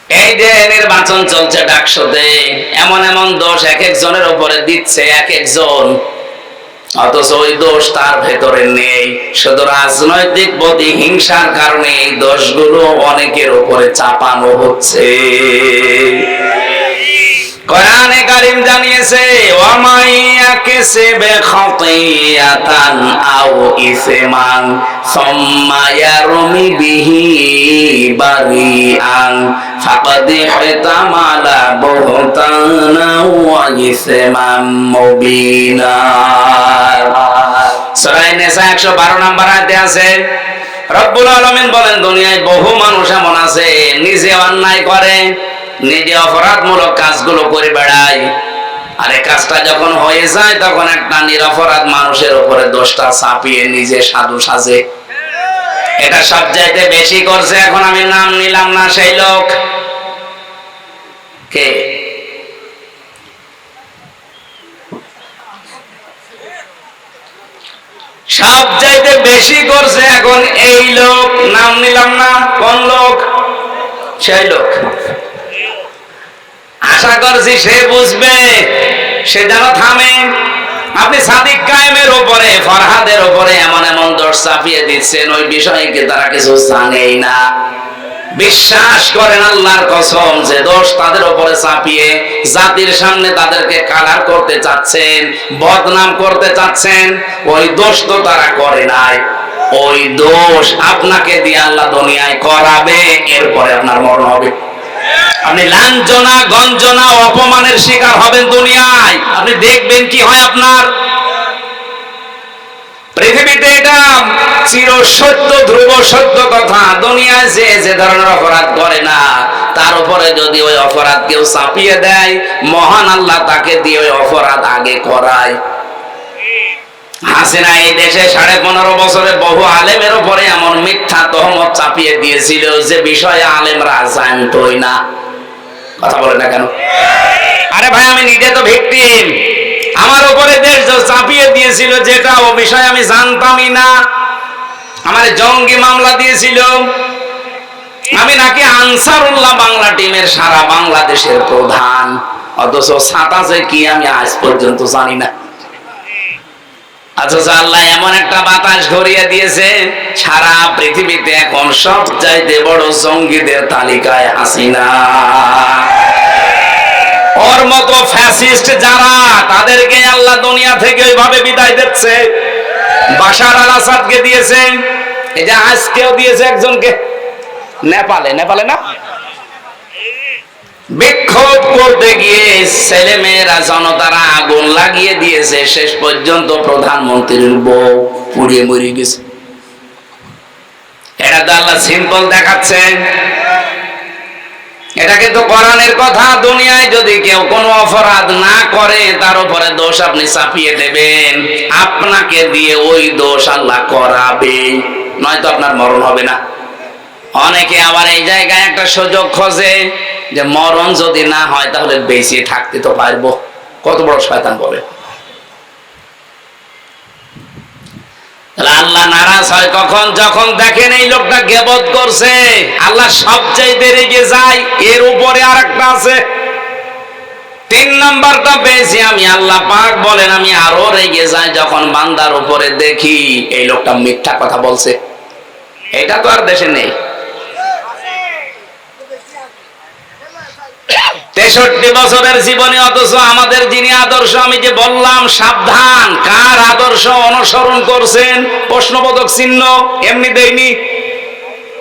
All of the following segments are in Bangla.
এই যে নির্বাচন চলছে ডাকসুতে, এমন এমন দোষ এক একজনের উপরে দিচ্ছে এক একজন, অথচ ওই দোষ তার ভেতরে নেই। শুধু রাজনৈতিক প্রতিহিংসার কারণে এই দোষগুলো অনেকের উপরে চাপানো হচ্ছে। কোরআনে কারীম জানিয়েছে, ওয়ামাইয়া কাসাবা খাতিয়াতান আও ইসমান সুম্মা ইয়ারমি বিহি বারিআন ফাকাদ ইহতামালা বুহতানা ওয়া ইসমান মুবিনা। সূরা নিসা 112 নম্বর আয়াতে আছে, রব্বুল আলামিন বলেন, দুনিয়ায় বহু মানুষ এমন আছে নিজে অন্যায় করে, নিজে অপরাধমূলক কাজগুলো করে বেড়ায়, আর এই কাজটা যখন হয়ে যায় তখন একটা নিরপরাধ মানুষের উপরে দোষটা চাপিয়ে নিজে সাধু সাজে। এটা সবচাইতে বেশি করছে, এখন আমি নাম নিলাম না, সেই লোক কে? সবচাইতে বেশি করছে এখন এই লোক, নাম নিলাম না, কোন লোক? সেই লোক। আশা করছি সে বুঝবে, সে যেন থামে। আপনি সাদিক কায়েমের উপরে, ফরহাদের উপরে এমন এমন দোষ চাপিয়ে দিচ্ছেন, ওই বিষয়কে তারা কিছু জানেই না। বিশ্বাস করেন আল্লাহর কসম, যে দোষ তাদের উপরে চাপিয়ে জাতির সামনে তাদেরকে কালার করতে চাচ্ছেন, বদনাম করতে চাচ্ছেন, ওই দোষ তো তারা করে নাই। ওই দোষ আপনাকে দিয়ে আল্লাহ দুনিয়ায় করাবে, এরপরে আপনার মরণ হবে। আপনি লাঞ্ছনা, গঞ্জনা, অপমানের শিকার হবেন দুনিয়ায়। আপনি দেখবেন কি হয় আপনার। পৃথিবীতে এটা চির সত্য, ধ্রুব সত্য কথা, দুনিয়ায় যে ধরনের অপরাধ করে না, তার উপরে যদি ওই অপরাধ কেউ চাপিয়ে দেয়, মহান আল্লাহ তাকে দিয়ে ওই অপরাধ আগে করায়। হাসিনা এই দেশে 15.5 বছরে বহু আলেমের উপরে এমন মিথ্যা তহমত চাপিয়ে দিয়েছিল যে বিষয়ে আলেমরা জানতোই না। কথা বলে না কেন? আরে ভাই, আমি নিজে তো ভিকটিম। আমার উপরে দেশ চাপিয়ে দিয়েছিল যেটা, ও বিষয়ে আমি জানতামই না। আমার জঙ্গি মামলা দিয়েছিল, আমি নাকি আনসারুল্লাহ বাংলা টিমের সারা বাংলাদেশের প্রধান, অথচ সাতাশে কি আমি আজ পর্যন্ত জানি না। অথচ আল্লাহ এমন একটা বাতাস ঘুরিয়ে দিয়েছে, সারা পৃথিবীতে এখন সবচাইতে বড় জঙ্গিদের তালিকায় হাসিনা। ওর মতো ফ্যাসিস্ট যারা, তাদেরকে আল্লাহ দুনিয়া থেকে ওইভাবে বিদায় দিচ্ছে। বাশার আল আসাদকে দিয়েছে, এই যে আজকেও দিয়েছে একজনকে, নেপালে না, বিক্ষোভ করতে গিয়ে ছেলে মেয়েরা, জনতারা আগুন লাগিয়ে দিয়েছে, শেষ পর্যন্ত প্রধানমন্ত্রীর বউ পুড়িয়ে মরে গেছে। এটা তো আল্লাহ সিম্পল দেখাচ্ছে, এটা কিন্তু কোরআনের কথা। দুনিয়ায় যদি কেউ কোনো অপরাধ না করে, তার উপরে দোষ আপনি চাপিয়ে দেবেন, আপনাকে দিয়ে ওই দোষ আল্লাহ করাবে, নয়তো আপনার মরণ হবে না। অনেকে আবার এই জায়গায় একটা সুযোগ খোঁজে যে মরণ যদি না হয় তাহলে বেঁচে থাকতে তো পারবো। কত বড় শয়তান বলে। আল্লাহ নারাজ হয় কখন? যখন দেখেন এই লোকটা গীবত করছে। আল্লাহ সবচাইতে রেগে যায়, এর উপরে আরেকটা আছে। 3 নাম্বারটা পেয়েছি আমি। আল্লাহ পাক বলেন, আমি আরো রেগে যাই যখন বান্দার উপরে দেখি এই লোকটা মিথ্যা কথা বলছে। এটা তো আর দেশে নেই। 63 বছরের জীবনে, অথচ আমাদের যিনি আদর্শ, আমি যে বললাম সাবধান, কার আদর্শ অনুসরণ করছেন প্রশ্নবোধক চিহ্ন এমনি দেয়নি।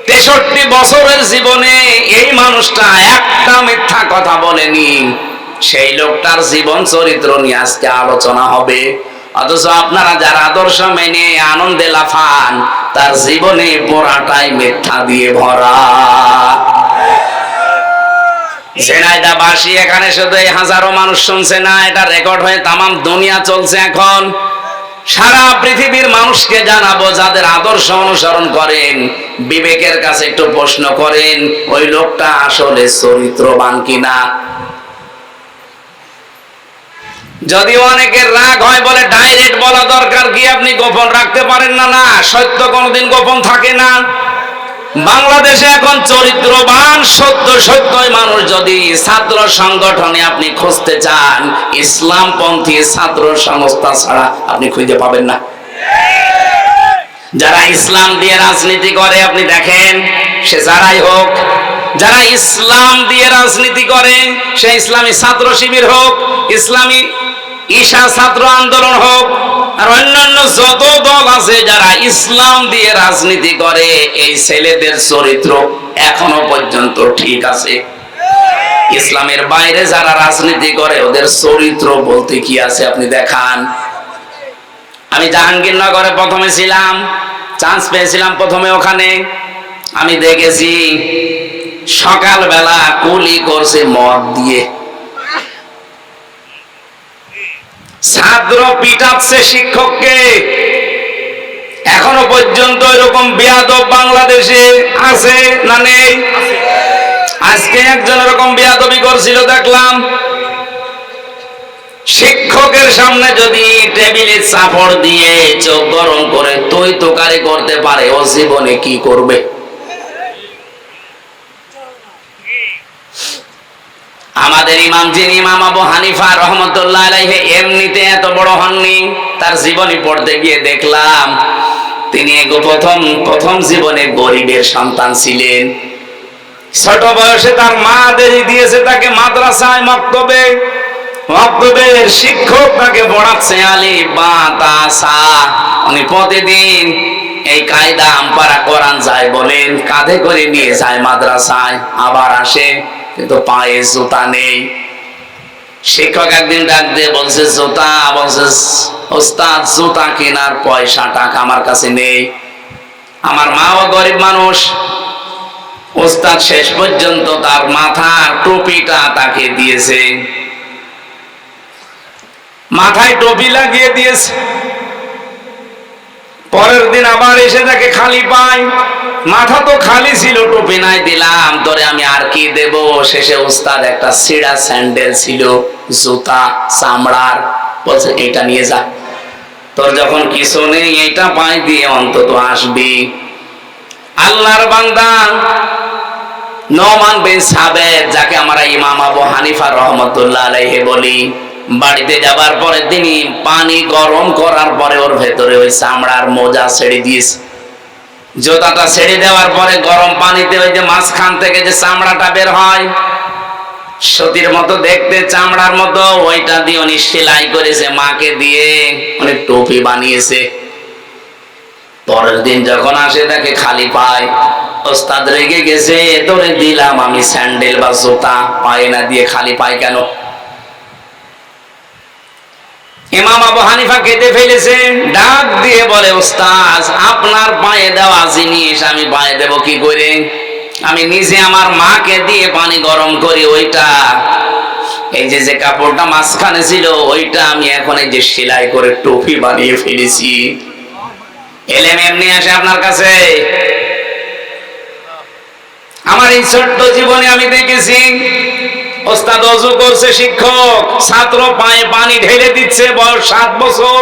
63 বছরের জীবনে এই মানুষটা একটা মিথ্যা কথা বলেনি। সেই লোকটার জীবন চরিত্র নিয়ে আজকে আলোচনা হবে। অথচ আপনারা যারা আদর্শ মেনে আনন্দে লাফান, তার জীবনে পুরাটাই মিথ্যা দিয়ে ভরা। ঝিনাইদহবাসী এখানে শুধু এই হাজারো মানুষ শুনছে না, এটা রেকর্ড হয়ে তামাম দুনিয়া চলছে। এখন সারা পৃথিবীর মানুষকে জানাবো, যাদের আদর্শ অনুসরণ করেন, বিবেকের কাছে একটু প্রশ্ন করেন, ওই লোকটা আসলে চরিত্রবান কিনা। যদিও অনেকের রাগ হয়, বলে ডাইরেক্ট বলা দরকার কি, আপনি গোপন রাখতে পারেন না। না, সত্য কোনোদিন গোপন থাকে না। বাংলাদেশে এখন চরিত্রবান সত্যই মানুষ যদি ছাত্র সংগঠনে আপনি খুঁজতে চান, ইসলামপন্থী ছাত্র সংস্থা ছাড়া আপনি খুঁজে পাবেন না। যারা ইসলাম দিয়ে রাজনীতি করে আপনি দেখেন, সে যারাই হোক, যারা ইসলাম দিয়ে রাজনীতি করে, সে ইসলামী ছাত্র শিবির হোক, ইসলামী ঈশা ছাত্র আন্দোলন হোক, আর অন্যান্য যত দল আছে যারা ইসলাম দিয়ে রাজনীতি করে, এই ছেলেদের চরিত্র এখনো পর্যন্ত ঠিক আছে। ইসলামের বাইরে যারা রাজনীতি করে ওদের চরিত্র বলতে কি আছে আপনি দেখান। আমি জাহাঙ্গীরনগরে প্রথমে ছিলাম, চান্স পেয়েছিলাম প্রথমে ওখানে। আমি দেখেছি সকালবেলা কুলি করছে মদ দিয়ে, ছাত্র পিটাচ্ছে শিক্ষককে। এখনো পর্যন্ত এরকম বেয়াদব বাংলাদেশে আছে না নেই? আজকে একজন এরকম বেয়াদবি করছিল দেখলাম। শিক্ষকের সামনে যদি টেবিলে চাপড় দিয়ে চোখ গরম করে তৈ তোকারি করতে পারে, ও জীবনে কি করবে? আমাদের ইমাম, যিনি ইমাম আবু হানিফা রহমতুল্লাহ আলাইহি, এমনিতে এত বড় হননি। তার জীবনী পড়তে গিয়ে দেখলাম তিনি প্রথম জীবনে গরিবের সন্তান ছিলেন। ছোট বয়সে তার মা দেরি দিয়েছে তাকে মাদ্রাসায়, মক্তবের শিক্ষক তাকে পড়াচ্ছে আলিফ বা তা সা। উনি প্রতিদিন এই কায়দা আমপারা কোরআন যায় বলেন, কাঁধে করে নিয়ে যায় মাদ্রাসায়, আবার আসে, কিন্তু পায়ে জুতা নেই। শিক্ষক একদিন ডাক দিয়ে বলছে জুতা, বলছে ওস্তাদ জুতা কেনার পয়সা টাকা আমার কাছে নেই। আমার মাও গরিব মানুষ। ওস্তাদ শেষ পর্যন্ত তার মাথার টুপিটা তাকে দিয়েছে, মাথায় টুপি লাগিয়ে দিয়েছে। পরের দিন আবার এসে তাকে খালি পাই, মাথা তো খালি ছিল, টুপি নাই, দিলাম তোরে আমি আর কি দেব। শেষে উস্তাদ একটা ছিঁড়া স্যান্ডেল ছিল, জুতা চামড়ার, বলছে এটা নিয়ে যা, তোর যখন কিছু নেই এটা পাই দিয়ে অন্তত আসবি। আল্লাহর বান্দা নোমান বিন সাবেত, যাকে আমরা ইমাম আবু হানিফা রহমতুল্লাহ আলাইহি বলি, বাড়িতে যাবার পরে তিনি পানি গরম করার পরে ওর ভেতরে ওই চামড়ার মোজা ছেড়ে দিয়েছে। জুতাটা ছেড়ে দেওয়ার পরে গরম পানিতে ওই যে মাঝখান থেকে যে চামড়াটা বের হয়, সতীর মতো দেখতে, চামড়ার মতো, ওইটা দিয়ে উনি সেলাই করেছে, মাকে দিয়ে উনি টুপি বানিয়েছে। পরের দিন যখন আসে তাকে খালি পায়। ওস্তাদ রেগে গেছে, তোরে দিলাম আমি স্যান্ডেল বা জুতা, পায়ে না দিয়ে খালি পায় কেন? ইমাম আবু হানিফা কেঁদে ফেলেছে, ডাক দিয়ে বলে ওস্তাদ আপনার পায়ে দেওয়া জিনিস আমি পায়ে দেব কি করে? আমি নিজে আমার মাকে দিয়ে পানি গরম করি, ওইটা এই যে কাপড়টা মাঝখানে ছিল ওইটা আমি এখন এই যে সেলাই করে টুপি বানিয়ে ফেলেছি। এলেম এমনি আসে আপনার কাছে? আমার এই ছোট্ট জীবনে আমি দেখেছি ওস্তাদ ওযু করছে, শিক্ষক ছাত্র পায়ে পানি ঢেলে দিচ্ছে, বয়স 7 বছর।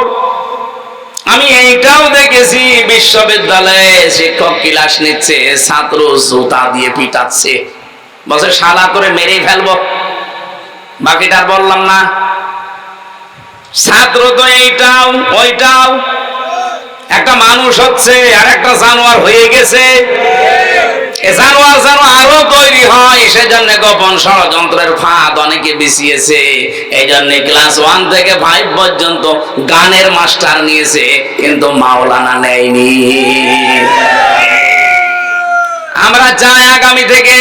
আমি এইটাও দেখেছি বিশ্ববিদ্যালয়ে শিক্ষক ক্লাস নিচ্ছে, ছাত্র জুতা দিয়ে পিটাচ্ছে, বলছে শালা করে মেরেই ফেলবো। বাকিটা বললাম না। ছাত্র তো এইটাও ওইটাও, একটা মানুষ হচ্ছে আর একটা জানোয়ার হয়ে গেছে। জানোয়ার যেন আরো তৈরি হয়, সেজন্য গোপন ষড়যন্ত্রের ফাঁদ অনেকে বিছিয়েছে। এই জন্য ক্লাস 1 থেকে 5 পর্যন্ত গানের মাস্টার নিয়েছে, কিন্তু মাওলানা নেয়নি। আমরা চাই আগামী থেকে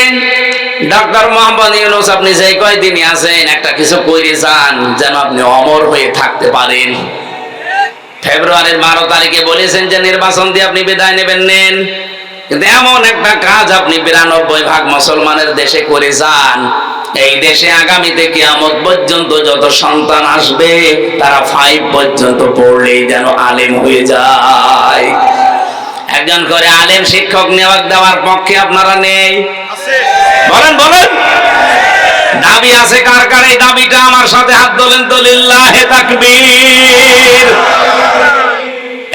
ডক্টর মোহাম্মদ ইউনূস আপনি যে কয়দিনই আছেন একটা কিছু করে যান, যেন আপনি অমর হয়ে থাকতে পারেন। ফেব্রুয়ারির 12 তারিখে বলেছেন যে নির্বাচন দিয়ে আপনি বিদায় নেন, কিন্তু এমন একটা কাজ আপনি 92% মুসলমানের দেশে করে যান, এই দেশে আগামীতে কিয়ামত পর্যন্ত যত সন্তান আসবে তারা 5 পর্যন্ত পড়লেই যেন আলেম হয়ে যায়। একজন করে আলেম শিক্ষক নিয়োগ দেওয়ার পক্ষে আপনারা নেই? বলেন বলেন, দাবি আছে কার কার? এই দাবিটা আমার সাথে হাত তোলেন তো, লিল্লাহে তাকবীর।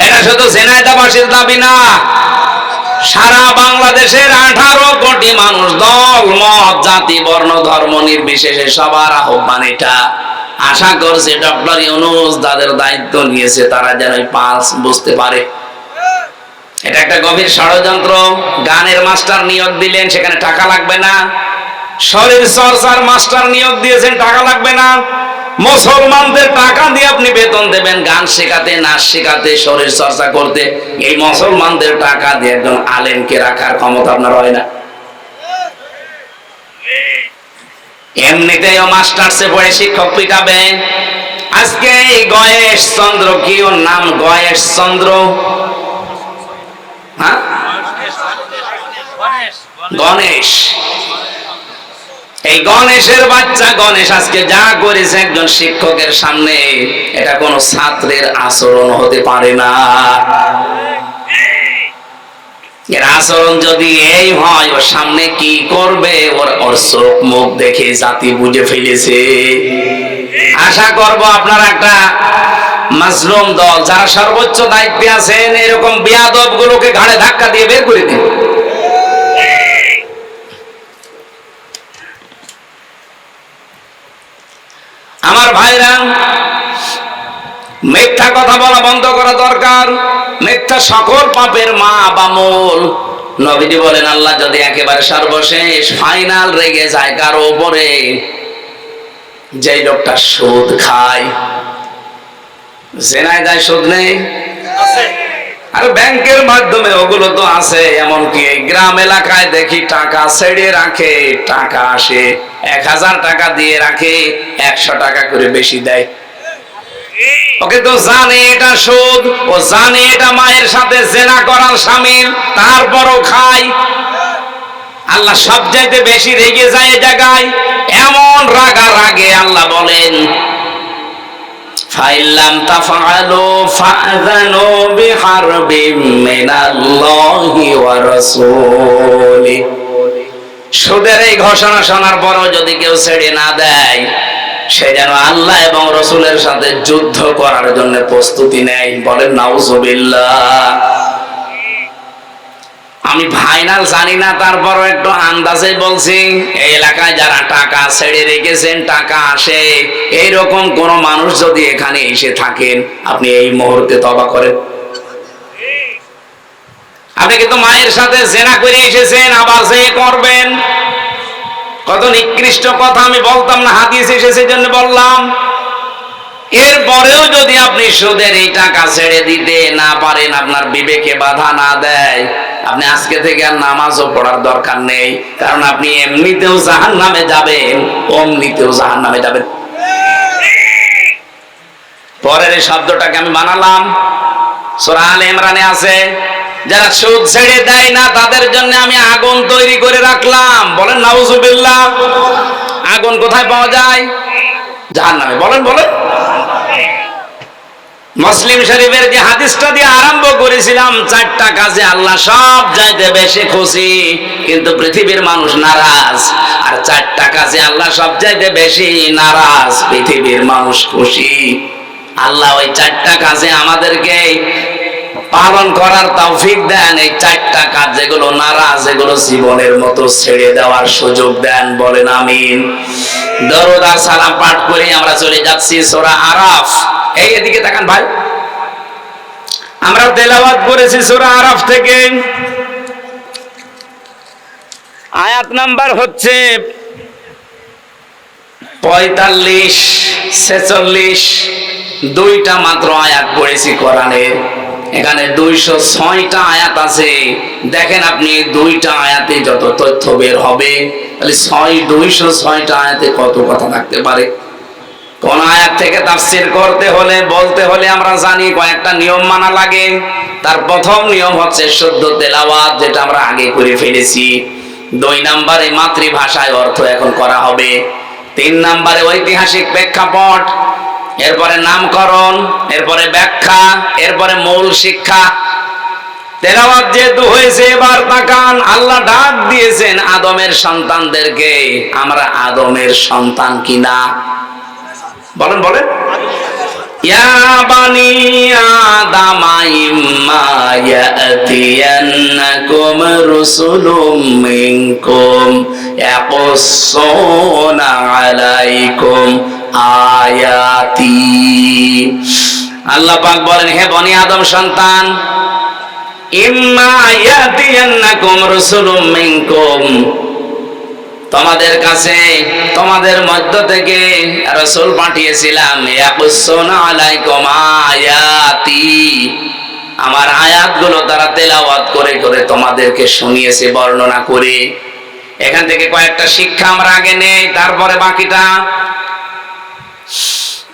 এটা শুধু ঝিনাইদহবাসীর দাবি না, সারা বাংলাদেশের 18 কোটি মানুষ, দল মত জাতি বর্ণ ধর্ম নির্বিশেষে সবার আহ্বান এটা। আশা করছে ডক্টর ইউনূস তাদের দায়িত্ব নিয়েছে, তারা যেন পালস বুঝতে পারে। এটা একটা গভীর ষড়যন্ত্র। গানের মাস্টার নিয়োগ দিলেন, সেখানে টাকা লাগবে না। শরীর চর্চার মাস্টার নিয়োগ দিয়েছেন, টাকা লাগবে না। মুসলমানদের টাকা দিয়ে আপনি বেতন দেবেন গান শেখাতে, নাচ শেখাতে, শরীর চর্চা করতে। এই মুসলমানদের টাকা দিয়ে একজন আলেমকে রাখার ক্ষমতা আপনার হয় না। এমনিতেও মাস্টার্সে পড়ে শিক্ষক পিটাবে। আজকে এই গয়েশ চন্দ্র, কি ওর নাম, গয়েশ চন্দ্র, হ্যাঁ, গণেশ, এই গণেশের বাচ্চা গণেশ আজকে যা করেছে একজন শিক্ষকের সামনে, এটা কোন ছাত্রের আচরণ হতে পারে না। এর আচরণ যদি এই হয়, ওর সামনে কি করবে ওর চোখ মুখ দেখে জাতি বুঝে ফেলেছে। আশা করব আপনারা একটা মাজলুম দল যারা সর্বোচ্চ দায়িত্বে আছেন, এরকম বেয়াদব গুলোকে ঘাড়ে ধাক্কা দিয়ে বের করে দিন। আমার ভাইরা, মিথ্যা কথা বলা বন্ধ করা দরকার। মিথ্যা সকল পাপের মা বা মূল। নবীজি বলেন, আল্লাহ যদি একেবারে সর্বশেষ ফাইনাল রেগে যায় কারো উপরে, যে লোকটা সুদ খায়, জেনায় যায়, সুদ নেই, আর ব্যাংকের মাধ্যমে ওগুলো তো আছে। এমনকি এই গ্রাম এলাকায় দেখি টাকা ছেড়ে রাখে, টাকা আসে, 1000 টাকা দিয়ে রাখে, 100 টাকা করে বেশি দেয়। ওকে তো জানে এটা সুদ, ও জানে এটা মায়ের সাথে জেনা করার শামিল, তারপরও খায়। আল্লাহ সবচাইতে বেশি রেগে যায় এই জায়গায়। এমন রাগার আগে আল্লাহ বলেন, ফাইল্লাম তাফআলু ফাযানু বিহারবিম মিনাল্লাহি ওয়া রাসূলি। সুদের এই ঘোষণা শোনার পরও যদি কেউ ছেড়ে না দেয়, সে যেন আল্লাহ এবং রসুলের সাথে যুদ্ধ করার জন্য প্রস্তুতি নেয়। বলেন নাউজুবিল্লাহ। আমি ফাইনাল জানি না, তারপরও একটু আন্দাজে বলছি, এই এলাকায় যারা টাকা ছেড়ে রেখেছেন, টাকা আসে, এইরকম কোন মানুষ যদি এখানে এসে থাকেন, আপনি এই মুহূর্তে তওবা করেন। আপনি কিন্তু মায়ের সাথে জেনা করে এসেছেন, আবার যে করবেন। কত নিকৃষ্ট কথা আমি বলতাম না, হাদিস এসেছে জন্য বললাম। এরপরেও যদি আপনি সুদের এই টাকা ছেড়ে দিতে না পারেন, আপনার বিবেকে বাধা না দেয়, আপনি আজকে থেকে আর নামাজও পড়ার দরকার নেই। কারণ আপনি এমনিতেও জাহান্নামে যাবেন, অমনিতেও জাহান্নামে যাবেন। পরের এই শব্দটাকে আমি বানালাম, সূরা আলে ইমরানে আছে, যারা সুদ ছেড়ে দেয় না তাদের জন্য আমি আগুন তৈরি করে রাখলাম। বলেন নাউজুবিল্লাহ। আগুন কোথায় পাওয়া যায়? জাহান্নামে। বলেন বলেন। মুসলিম শরীফের যে হাদিসটা দিয়ে আরম্ভ করেছিলাম, 4টা কাজে আল্লাহ সব চাইতে বেশি খুশি, কিন্তু পৃথিবীর মানুষ নারাজ। আর 4টা কাজে আল্লাহ সব চাইতে বেশি নারাজ, পৃথিবীর মানুষ খুশি। আল্লাহ ওই 4টা কাজে আমাদেরকে পালন করার তৌফিক দেন। এই 4টা কাজ যেগুলো নারাজ, এগুলো জীবনের মতো ছেড়ে দেওয়ার সুযোগ দেন। বলেন আমিন। দরুদ আর সালাম পাঠ করে আমরা চলে যাচ্ছি সূরা আরাফ। এই এদিকে তাকান ভাই, আমরা তেলাওয়াত করেছি সূরা আরাফ থেকে। আয়াত নাম্বার হচ্ছে 45, 46। 2টা মাত্র আয়াত পড়েছি কোরআনের। এখানে 206টা আয়াত আছে। দেখেন আপনি 2টা আয়াতে যত তথ্য বের হবে, তাহলে 206টা আয়াতে কত কথা থাকতে পারে। কোন আয়াত থেকে তাফসীর করতে হলে, বলতে হলে আমরা জানি কয়েকটা নিয়ম মানা লাগে। তার প্রথম নিয়ম হচ্ছে শুদ্ধ তেলাওয়াত, যেটা আমরা আগে করে ফেলেছি। 2 নম্বরে মাতৃভাষায় অর্থ এখন করা হবে। 3 নম্বরে ঐতিহাসিক প্রেক্ষাপট, এরপরে নামকরণ, এরপরে ব্যাখ্যা, এরপরে মূল শিক্ষা। তেলাওয়াত যেহেতু হয়েছে, এবার তাকান, আল্লাহ ডাক দিয়েছেন আদমের সন্তানদেরকে। আমরা আদমের সন্তান কিনা? বলেন বলেন। ইয়া বানি আদম ইম্মা ইয়াতিয়ান্নাকুম রুসুলুম মিনকুম ইয়াকুসসুনা আলাইকুম আয়াতি। আল্লাহ পাক বলেন, হে বনি আদম সন্তান, ইম্মা ইয়াতিয়ান্নাকুম রুসুলুম মিনকুম, তোমাদের কাছে তোমাদের মধ্য থেকে রাসূল পাঠিয়েছিলাম, ইয়াকুসসুনা আলাইকুম আয়াতি, আমার আয়াতগুলো তারা তেলাওয়াত করে করে তোমাদেরকে শুনিয়েছে, বর্ণনা করে। এখান থেকে কয়েকটা শিক্ষা আমরা আগে নেই, তারপরে বাকিটা।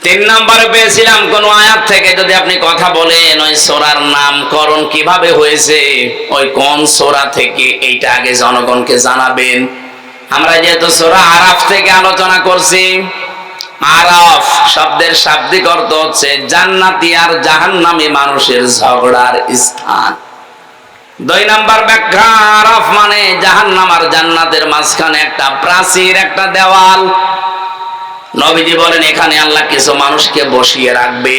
3 নম্বরে পেয়েছিলাম, কোন আয়াত থেকে যদি আপনি কথা বলেন, ওই সূরার নামকরণ কিভাবে হয়েছে, ওই কোন সূরা থেকে, এইটা আগে জনগণকে জানাবেন। আমরা যেহেতু সূরা আরাফ থেকে আলোচনা করছি, আরাফ শব্দের শাব্দিক অর্থ হচ্ছে জান্নাতি আর জাহান্নামী মানুষের ঝগড়ার স্থান। 2 নম্বর ব্যাখ্যা, আরাফ মানে জাহান্নাম আর জান্নাতের মাঝখানে একটা প্রাচীর, একটা দেওয়াল। নবীজি বলেন, এখানে আল্লাহ কিছু মানুষকে বসিয়ে রাখবে,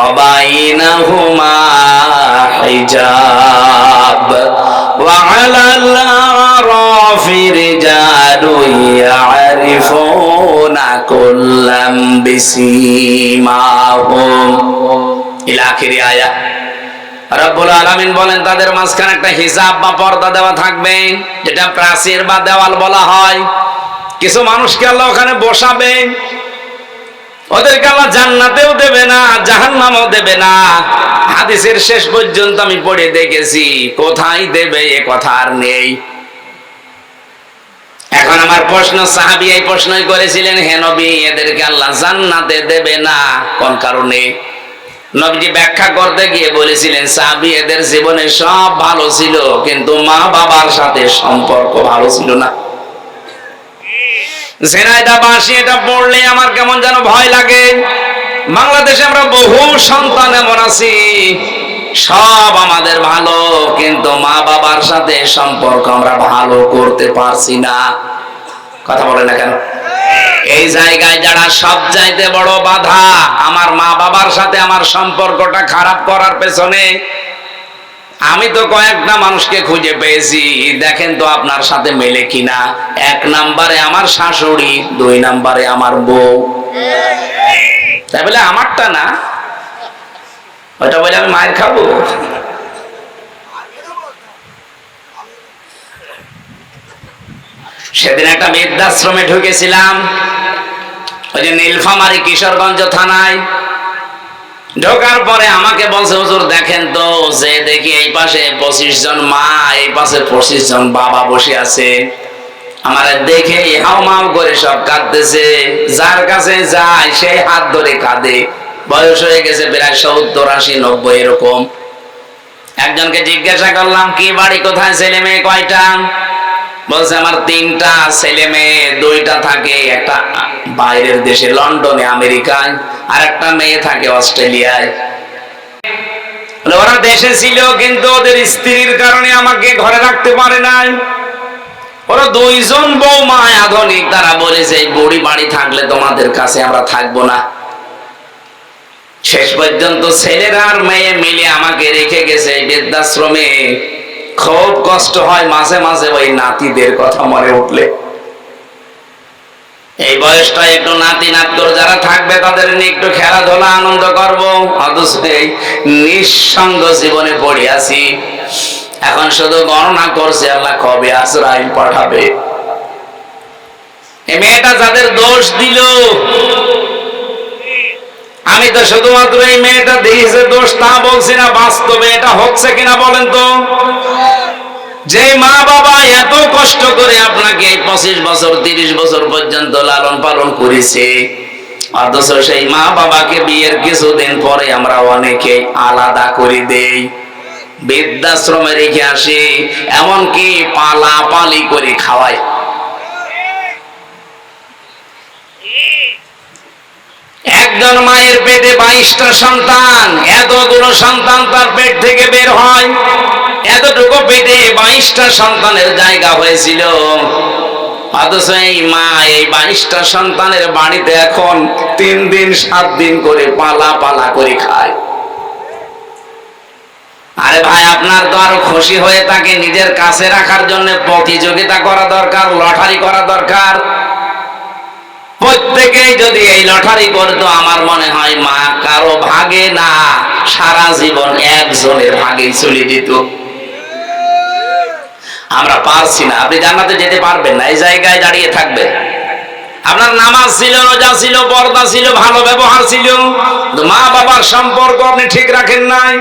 অবাইনাহুমা হিজাব ওয়া আলাল আরাফি রিজালুন ইয়ারিফুনা কুল্লাম বিসীমাহুম ইলা আখিরি আয়াত। রব্বুল আলামিন বলেন, তাদের মাঝখানে একটা হিজাব বা পর্দা দেওয়া থাকবে, যেটা প্রাচীর বা দেওয়াল বলা হয়। কিছু মানুষকে আল্লাহ ওখানে বসাবে, ওদেরকে আল্লাহ জান্নাতেও দেবে না, জাহান্নামেও দেবে না। হাদিসের শেষ পর্যন্ত আমি পড়ে দেখেছি, কোথায় দেবে এ কথা আর নেই। এখন আমার প্রশ্ন, সাহাবী এই প্রশ্নই করেছিলেন, হে নবী, এদেরকে আল্লাহ জান্নাতে দেবে না কোন কারণে? নবীজি ব্যাখ্যা করতে গিয়ে বলেছিলেন, সাহাবী, এদের জীবনে সব ভালো ছিল, কিন্তু মা বাবার সাথে সম্পর্ক ভালো ছিল না। জেনাইদা বাসি এটা পড়লে আমার কেমন যেন ভয় লাগে। বাংলাদেশে আমরা বহু সন্তান এমন আছি, সব আমাদের ভালো, কিন্তু মা বাবার সাথে সম্পর্ক আমরা ভালো করতে পারছি না। কথা বলে না কেন? এই জায়গায় যারা সব চাইতে বড় বাধা, আমার মা বাবার সাথে আমার সম্পর্কটা খারাপ করার পেছনে, আমি তো কয়েকটা মানুষকে খুঁজে পেয়েছি, দেখেন তো আপনার সাথে মেলে কিনা। 1 নম্বরে আমার শাশুড়ি, 2 নম্বরে আমার বউ। তাই বলে আমারটা না, ওটা বলে আমি মায়ের খাবো? সেদিন একটা বৃদ্ধাশ্রমে ঢুকেছিলাম, ওই যে নীলফামারী কিশোরগঞ্জ থানায়। ঢোকার পরে আমাকে বলছে, হুজুর দেখেন তো, যে দেখি এই পাশে 25 জন মা, এই পাশে 25 জন বাবা বসে আছে। আমার দেখে হাও মাও করে সব কাঁদতেছে, যার কাছে যায় সেই হাত ধরে কাঁদে। বয়স হয়ে গেছে প্রায় 70, 80, 90 এরকম। একজনকে জিজ্ঞাসা করলাম, কি বাড়ি কোথায়, ছেলে মেয়ে কয়টা? বলছে, আমার 3টা ছেলে মেয়ে, 2টা থাকে একটা বাইরের দেশে, লন্ডনে, আমেরিকায়, আর একটা মেয়ে থাকে অস্ট্রেলিয়ায়। ওরা দেশে ছিল, কিন্তু ওদের স্ত্রীর কারণে আমাকে ঘরে রাখতে পারে নাই। ওরা 2 জন বৌমা আধুনিক, তারা বলেছে এই বুড়ি বাড়ি থাকলে তোমাদের কাছে আমরা থাকবো না। শেষ পর্যন্ত ছেলেরা আর মেয়ে মিলে আমাকে রেখে গেছে এই বৃদ্ধাশ্রমে। খুব কষ্ট হয় মাঝে মাঝে ওই নাতিদের কথা মনে উঠলে। এই বয়সটা একটু নাতি নাতর যারা থাকবে, তাদের নিয়ে একটু খেলাধুলা আনন্দ করবো, অথচ এই নিঃসঙ্গ জীবনে পড়ে আছি। এখন শুধু গণনা করছে আল্লাহ কবে আজরাইল পাঠাবে। এই মেয়েটা যাদের দোষ দিল, আমি তো শুধুমাত্র এই মেয়েটা দিয়েছে দোষ তা বলছি না, বাস্তবে এটা হচ্ছে কিনা বলেন তো? যে মা বাবা এত কষ্ট করে আপনাকে 25 বছর 30 বছর পর্যন্ত লালন পালন করেছে, অথচ সেই মা বাবাকে বিয়ের কিছুদিন পরে আমরা অনেকে আলাদা করে দেই, বৃদ্ধাশ্রমে রেখে আসি, এমনকি পালাপালি করে খাওয়াই। একজন মায়ের পেটে 22টা সন্তান, এতগুলো সন্তান তার পেট থেকে বের হয়। এতটুকু পেটে 22টা সন্তানের জায়গা হয়েছিল, অথচ এই মা এই 22টা সন্তানের বাড়িতে এখন 3 দিন 7 দিন করে পালা পালা করে খায়। আরে ভাই, আপনার তো আরো খুশি হয়ে তাকে নিজের কাছে রাখার জন্য প্রতিযোগিতা করা দরকার, লটারি করা দরকার। প্রত্যেকেই যদি এই লটারি করতো, আমার মনে হয় মা কারো ভাগে না, সারা জীবন একজনের ভাগে চলে যেত। আমরা পারছি না। আপনি জান্নাতে যেতে পারবেন না, এই জায়গায় দাঁড়িয়ে থাকবেন। আপনার নামাজ ছিল, রোজা ছিল, পর্দা ছিল, ভালো ব্যবহার ছিল, মা বাবার সম্পর্ক আপনি ঠিক রাখেন নাই।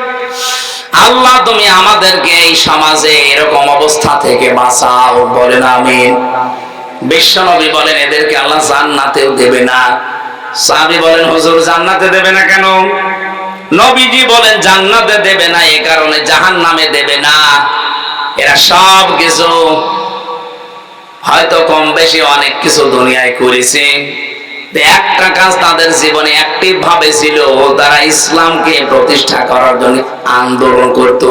আল্লাহ, তুমি আমাদেরকে এই সমাজে এরকম অবস্থা থেকে বাঁচাও, বলেন আমিন। বিশ্বনবী বলেন এদেরকে আল্লাহ জান্নাতেও দেবে না। সাহাবী বলেন হুজুর জান্নাতে দেবে না কেন? নবীজি বলেন জান্নাতে দেবে না এই কারণে, জাহান্নামে দেবে না। এরা সব কিছু হয়তো কম বেশি অনেক কিছু দুনিয়ায় করেছে, একটা কাজ তাদের জীবনে অ্যাক্টিভ ভাবে ছিল, তারা ইসলামকে প্রতিষ্ঠা করার জন্য আন্দোলন করত।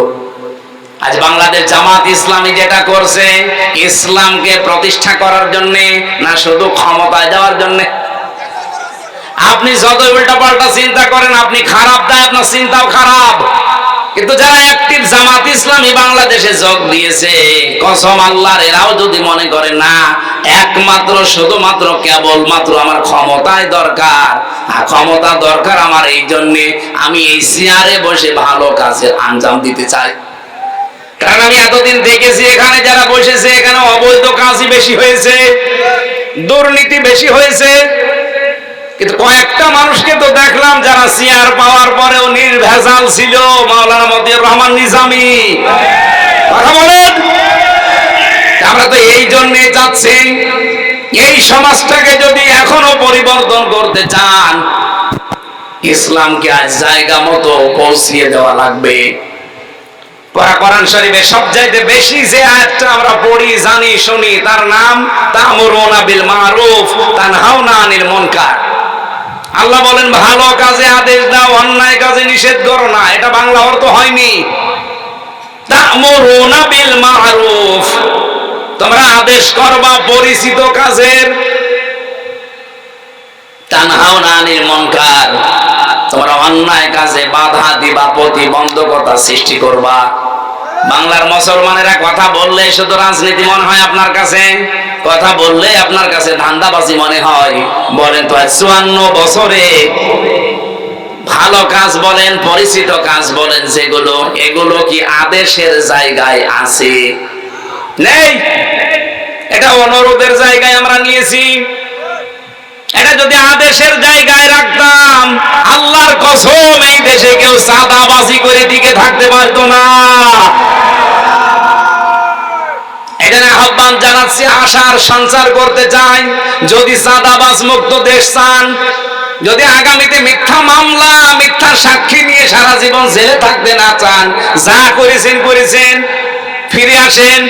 আজ বাংলাদেশ জামাত ইসলামী যেটা করছে, ইসলামকে প্রতিষ্ঠা করার জন্য না শুধু ক্ষমতায় যাওয়ার জন্য? আপনি যত উল্টা পাল্টা চিন্তা করেন, আপনি খারাপ, তাই আপনার চিন্তাও খারাপ। কিন্তু যারা অ্যাক্টিভ জামাত ইসলামী বাংলাদেশে যোগ দিয়েছে, কসম আল্লাহর, এরাও যদি মনে করে না একমাত্র শুধুমাত্র কেবলমাত্র আমার ক্ষমতায় দরকার, ক্ষমতা দরকার আমার এই জন্যে আমি এই চেয়ারে বসে ভালো কাজের আঞ্জাম দিতে চাই। কারণ আমি এতদিন দেখেছি এখানে যারা বসেছে, এখানে অবৈধ কাজই বেশি হয়েছে, দুর্নীতি বেশি হয়েছে। কিন্তু কয়েকটা মানুষকে তো দেখলাম যারা চেয়ার পাওয়ার পরেও নির্ভেজাল ছিল। মাওলানা মতিউর রহমান নিজামী, কথা বলেন। আমরা তো এই জন্য যাচ্ছি, এই সমাজটাকে যদি এখনো পরিবর্তন করতে চান, ইসলামকে আজ জায়গা মতো পৌঁছিয়ে দেওয়া লাগবে। কোরআন শরীফে সবচাইতে বেশি যে আয়াতটা আমরা পড়ি, জানি, শুনি, তার নাম তা'মুরুনা বিল মারুফ তানহাউনা আনিল মুনকার। আল্লাহ বলেন ভালো কাজে আদেশ দাও, অন্যায় কাজে নিষেধ করো না। এটা বাংলা অর্থ হয়নি। তা'মুরুনা বিল মারুফ, তোমরা আদেশ করবা পরিচিত কাজের, তানহাউনা আনিল মুনকার, তোমরা অন্যায় কাজে বাধা দিবা, প্রতিবন্ধকতা সৃষ্টি করবা। বাংলার মুসলমানেরা কথা বললে শুধু রাজনীতি মনে হয় আপনার কাছে, কথা বললে আপনার কাছে ধান্দাবাজি মনে হয়। বলেন তো 54 বছরে ভালো কাজ বলেন, পরিচিত কাজ বলেন যেগুলো, এগুলো কি আদেশের জায়গায় আছে? নেই। এটা অনুরোধের জায়গায় আমরা নিয়েছি। এটা যদি আদেশের জায়গায় রাখতাম, আল্লাহর কসম এই দেশে কেউ চাঁদাবাজি করে টিকে থাকতে পারতো না। এখানে আহ্বান জানাচ্ছি, আশার সঞ্চার করতে চাই, যদি চাঁদাবাজ মুক্ত দেশ চান, যদি আগামীতে মিথ্যা মামলা, মিথ্যা সাক্ষী নিয়ে সারা জীবন জেলে থাকতে না চান, যা করেছেন করেছেন, ফিরে আসেন।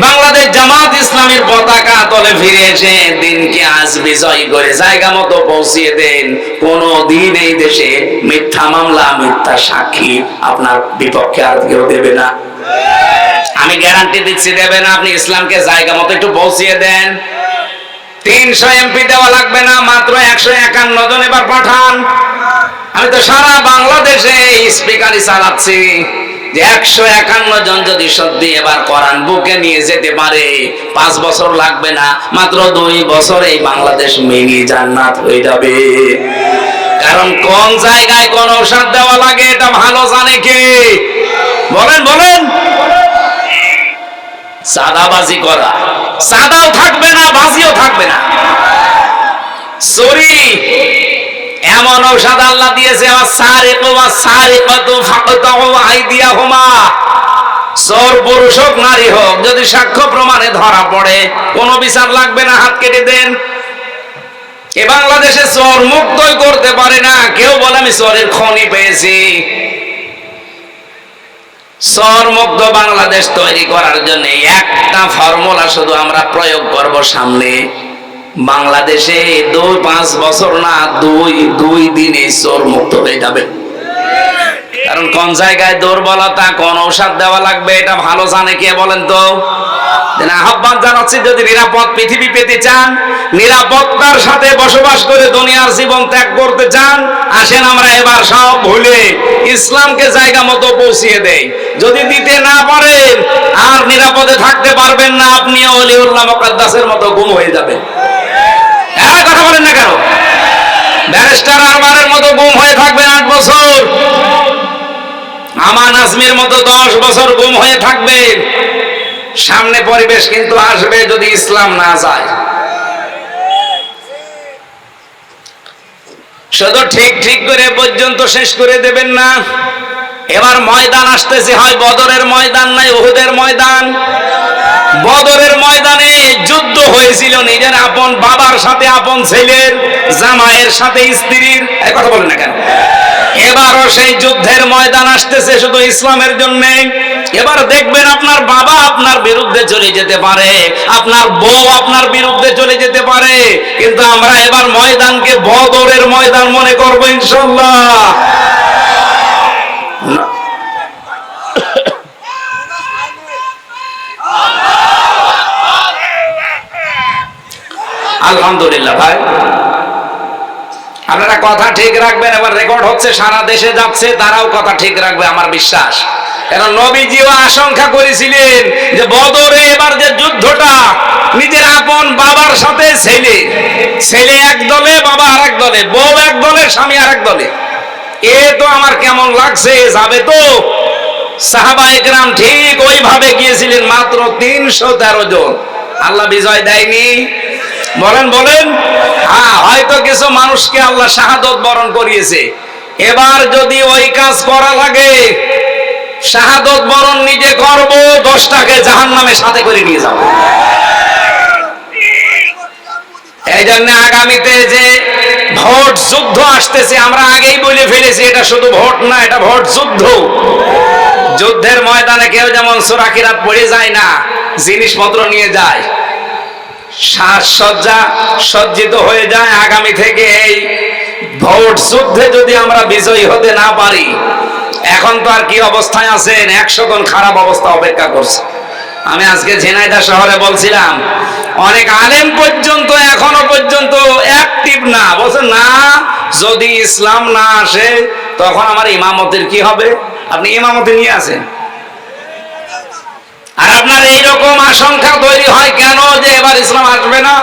বাংলাদেশ জামাত ইসলামের পতাকা তলে ফিরে এসে দিনকে আজ বিজয় করে জায়গা মতো পৌঁছিয়ে দেন। কোনদিন এই দেশে মিথ্যা মামলা, মিথ্যা সাক্ষী আপনার বিপক্ষে আর কেউ দেবে না। আমি গ্যারান্টি দিচ্ছি দেবে না। আপনি ইসলামকে জায়গা মতো একটু পৌঁছিয়ে দেন। 300 এমপি দেওয়া লাগবে না, মাত্র 151 জন এবার পাঠান। আমি তো সারা বাংলাদেশে স্পিকারই চালাচ্ছি যে 151 জন যদি সত্যি এবার কোরআন বুকে নিয়ে যেতে পারে, 5 বছর লাগবে না, মাত্র 2 বছরেই বাংলাদেশ মিনি জান্নাত হয়ে যাবে। কারণ কোন জায়গায় কোন ঔষধ দেওয়া লাগে এটা ভালো জানে কে? বলেন বলেন। সাদাবাজি করা, সাদাও থাকবে না, বাজিও থাকবে না। চুরি এমন ঔষধ আল্লাহ দিয়েছে, চোর পুরুষ হোক নারী হোক, যদি সাক্ষ্য প্রমাণে ধরা পড়ে কোনো বিচার লাগবে না, হাত কেটে দেন। এ বাংলাদেশে চোর মুক্তই করতে পারে না কেউ। বলে আমি চোরের খনি পেয়েছি। চোর মুক্ত বাংলাদেশ তৈরি করার জন্য একটা ফর্মুলা শুধু আমরা প্রয়োগ করব সামনে। বাংলাদেশে 2-5 বছর না, 2 দিনে চোর মুক্ত হয়ে যাবে। কারণ কোন জায়গায় দুর্বলতা, কোন ঔষধ দেওয়া লাগবে এটা ভালো জানে কে বলেন তো? আহ্বান জানাচ্ছি, যদি নিরাপদ পৃথিবী পেতে চান, নিরাপত্তার সাথে বসবাস করে দুনিয়ার জীবন ত্যাগ করতে চান, আসেন আমরা এবার সব ভুলে ইসলামকে জায়গা মতো পৌঁছিয়ে দেই। যদি দিতে না পারেন আর নিরাপদে থাকতে পারবেন না, আপনি ওলিউল্লাহ মুকাদ্দাসের মতো গুম হয়ে যাবেন। কথা বলেন না কেন? ব্যারিস্টার আরমানের মতো গুম হয়ে থাকবেন 8 বছর, আমান আজমির মতো 10 বছর গুম হয়ে থাকবেন। সামনে পরিবেশ কিন্তু আসবে যদি ইসলাম না যায়। শুধু ঠিক ঠিক করে পর্যন্ত শেষ করে দেবেন না। এবার ময়দান আসতেছে, হয় বদরের ময়দান নাই উহুদের ময়দান। বদরের ময়দানে যুদ্ধ হয়েছিল নিজের আপন বাবার সাথে আপন ছেলের, জামাইয়ের সাথে স্ত্রীর। এই কথা বলেন না কেন? এবারও সেই যুদ্ধের ময়দান আসতেছে শুধু ইসলামের জন্য। এবার দেখবেন আপনার বাবা আপনার বিরুদ্ধে চলে যেতে পারে, আপনার বউ আপনার বিরুদ্ধে চলে যেতে পারে, কিন্তু আমরা এবার ময়দানকে বদরের ময়দান মনে করবো ইনশাআল্লাহ। আলহামদুলিল্লাহ ভাই, আপনারা কথা ঠিক রাখবেন। এবার রেকর্ড হচ্ছে, সারা দেশে যাচ্ছে, তারাও কথা ঠিক রাখবে আমার বিশ্বাস। কারণ নবীজিও আশঙ্কা করেছিলেন যে বদরে এবার যে যুদ্ধটা, নিজের আপন বাবার সাথে ছেলে, ছেলে এক দলে, বাবা আরেক দলে, বউ এক দলে, স্বামী আরেক দলে। এ তো আমার কেমন লাগছে, যাবে তো? সাহাবায়ে কেরাম ঠিক ওইভাবে গিয়েছিলেন, মাত্র 313 জন। আল্লাহ বিজয় দেয়নি? বলেন বলেন। হ্যাঁ, হয়তো কিছু মানুষকে আল্লাহ শাহাদত বরণ করিয়েছে। এবার যদি ওই কাজ করা লাগে, শাহাদত বরণ নিজে করব, 10টাকে জাহান্নামে সাথে করে নিয়ে যাব। এই জন্য আগামীতে যে ভোট যুদ্ধ আসতেছে, আমরা আগেই বলে ফেলেছি, এটা শুধু ভোট না, এটা ভোট যুদ্ধ। যুদ্ধের ময়দানে কেউ যেমন সূরা কিরাত পড়ে যায় না, জিনিসপত্র নিয়ে যায়, সাজসজ্জা সজ্জিত হয়ে যায়। আগামী থেকে এই ভোট যুদ্ধে যদি আমরা বিজয়ী হতে না পারি, এখন তো আর কি অবস্থায় আছেন, 100 গুণ খারাপ অবস্থা অপেক্ষা করছে। আমি আজকে ঝিনাইদহ শহরে বলছিলাম, অনেক আলেম পর্যন্ত এখনো পর্যন্ত অ্যাক্টিভ না, বলছে না যদি ইসলাম না আসে তখন আমার ইমামতের কি হবে? আপনি ইমামতি নিয়ে আসেন। আর আপনার এইরকম আশঙ্কা তৈরি হয় কেন যে এবার ইসলাম আসবে না?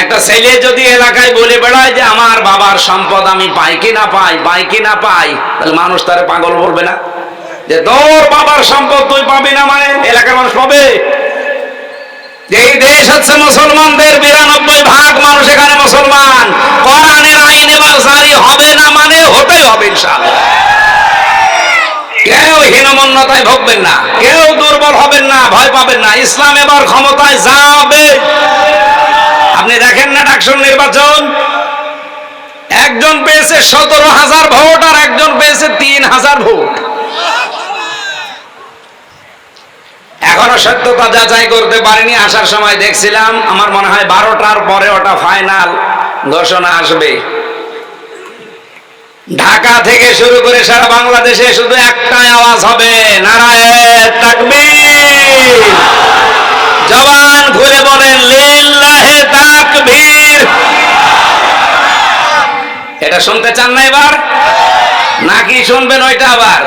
একটা ছেলে যদি এলাকায় বলে বেড়ায় যে আমার বাবার সম্পদ আমি পাই কি না পাই, পাই কি না পাই, তাহলে মানুষ তারে পাগল বলবে না? যে তোর বাবার সম্পদ তুই পাবি না মানে এলাকার মানুষ পাবে? এই দেশ হচ্ছে মুসলমানদের, 92% মানুষ এখানে মুসলমান। কোরআনের আইন এবার জারি হবে না মানে হতেই হবে ইনশাআল্লাহ। কেউ হীনমন্যতায় ভুগবেন না, কেউ দুর্বল হবেন না, ভয় পাবেন না। ইসলাম এবার ক্ষমতায় যাবে। আপনি দেখেন না ডাকসুর নির্বাচন, একজন পেয়েছে 17,000 ভোট আর একজন পেয়েছে 3,000 ভোট। এখনো সত্যতা যাচাই করতে পারিনি। আসার সময় দেখছিলাম, আমার মনে হয় 12টার পরে ওটা ফাইনাল ঘোষণা আসবে। ঢাকা থেকে শুরু করে সারা বাংলাদেশে শুধু একটাই আওয়াজ হবে, নারায়ে তাকবীর। জবান খুলে বলেন লিল্লাহে তাকবীর। এটা শুনতে চান না এবার, নাকি শুনবেন ওইটা আবার?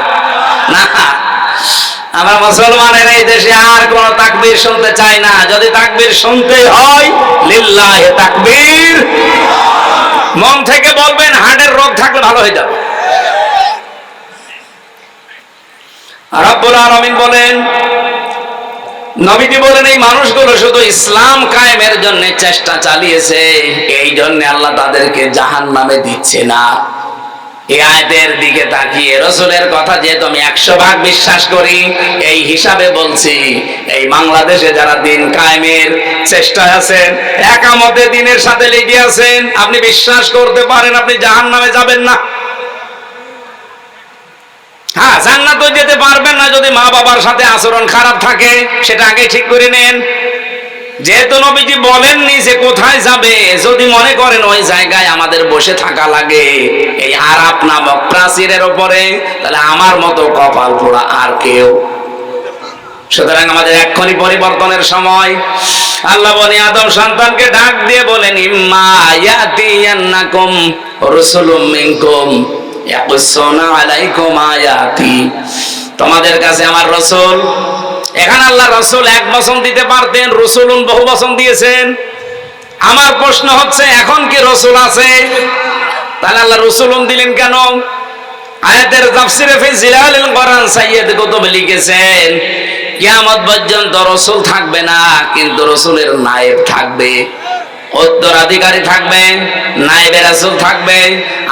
না, আমরা মুসলমানের এই দেশে আর কোন তাকবীর শুনতে চাই না। যদি তাকবীর শুনতে হয়, লিল্লাহে তাকবীর। মন থেকে বলবেন, হার্টের রোগ থাকলে ভালো হয়ে যাবে। রব্বুল আলামিন বলেন, নবীজি বলেন, এই মানুষগুলো শুধু ইসলাম কায়েমের জন্য চেষ্টা চালিয়েছে, এই জন্য আল্লাহ তাদেরকে জাহান্নামে দিচ্ছে না। এই আয়াতের দিকে তাকিয়ে রাসূলের কথা যেহেতু আমি 100% বিশ্বাস করি, এই হিসাবে বলছি, এই বাংলাদেশে যারা দিন কায়েমের চেষ্টায় আছেন, একামতে দিনের সাথে লেগে আছেন, আপনি বিশ্বাস করতে পারেন আপনি জাহান্নামে যাবেন না। হ্যাঁ, জান্নাতে যেতে পারবেন না যদি মা বাবার সাথে আচরণ খারাপ থাকে, সেটা আগে ঠিক করে নেন। যেহেতু নবীজি বলেননি যে কোথায় যাবে, যদি মনে করেন ওই জায়গায় আমাদের বসে থাকা লাগে এই আরাফ নামক প্রাচীরের উপরে, তাহলে আমার মতো কপাল পোড়া আর কেউ। সুতরাং আমাদের এক্ষুনি পরিবর্তনের সময়। আল্লাহ বনি আদম সন্তানকে ডাক দিয়ে বলেন, ইম্মা ইয়াতিয়ান্নাকুম রাসূলুম মিনকুম ইয়াকুসুনা আলাইকুম আয়াতি, তোমাদের কাছে আমার রাসূল। এখানে আল্লাহ রাসূল এক বচন দিতে পারতেন, রাসূলুন বহু বচন দিয়েছেন। আমার প্রশ্ন হচ্ছে এখন কি রাসূল আছে? তাহলে আল্লাহ রাসূলুন দিলেন কেন? আয়াতের তাফসিরে ফি জিলালিল কোরআন সাইয়্যিদ কুতুব লিখেছেন, কিয়ামত পর্যন্ত রাসূল থাকবে না, কিন্তু রাসূলের নায়েব থাকবে, উত্তরাধিকারী থাকবে, নায়েবে রাসূল থাকবে,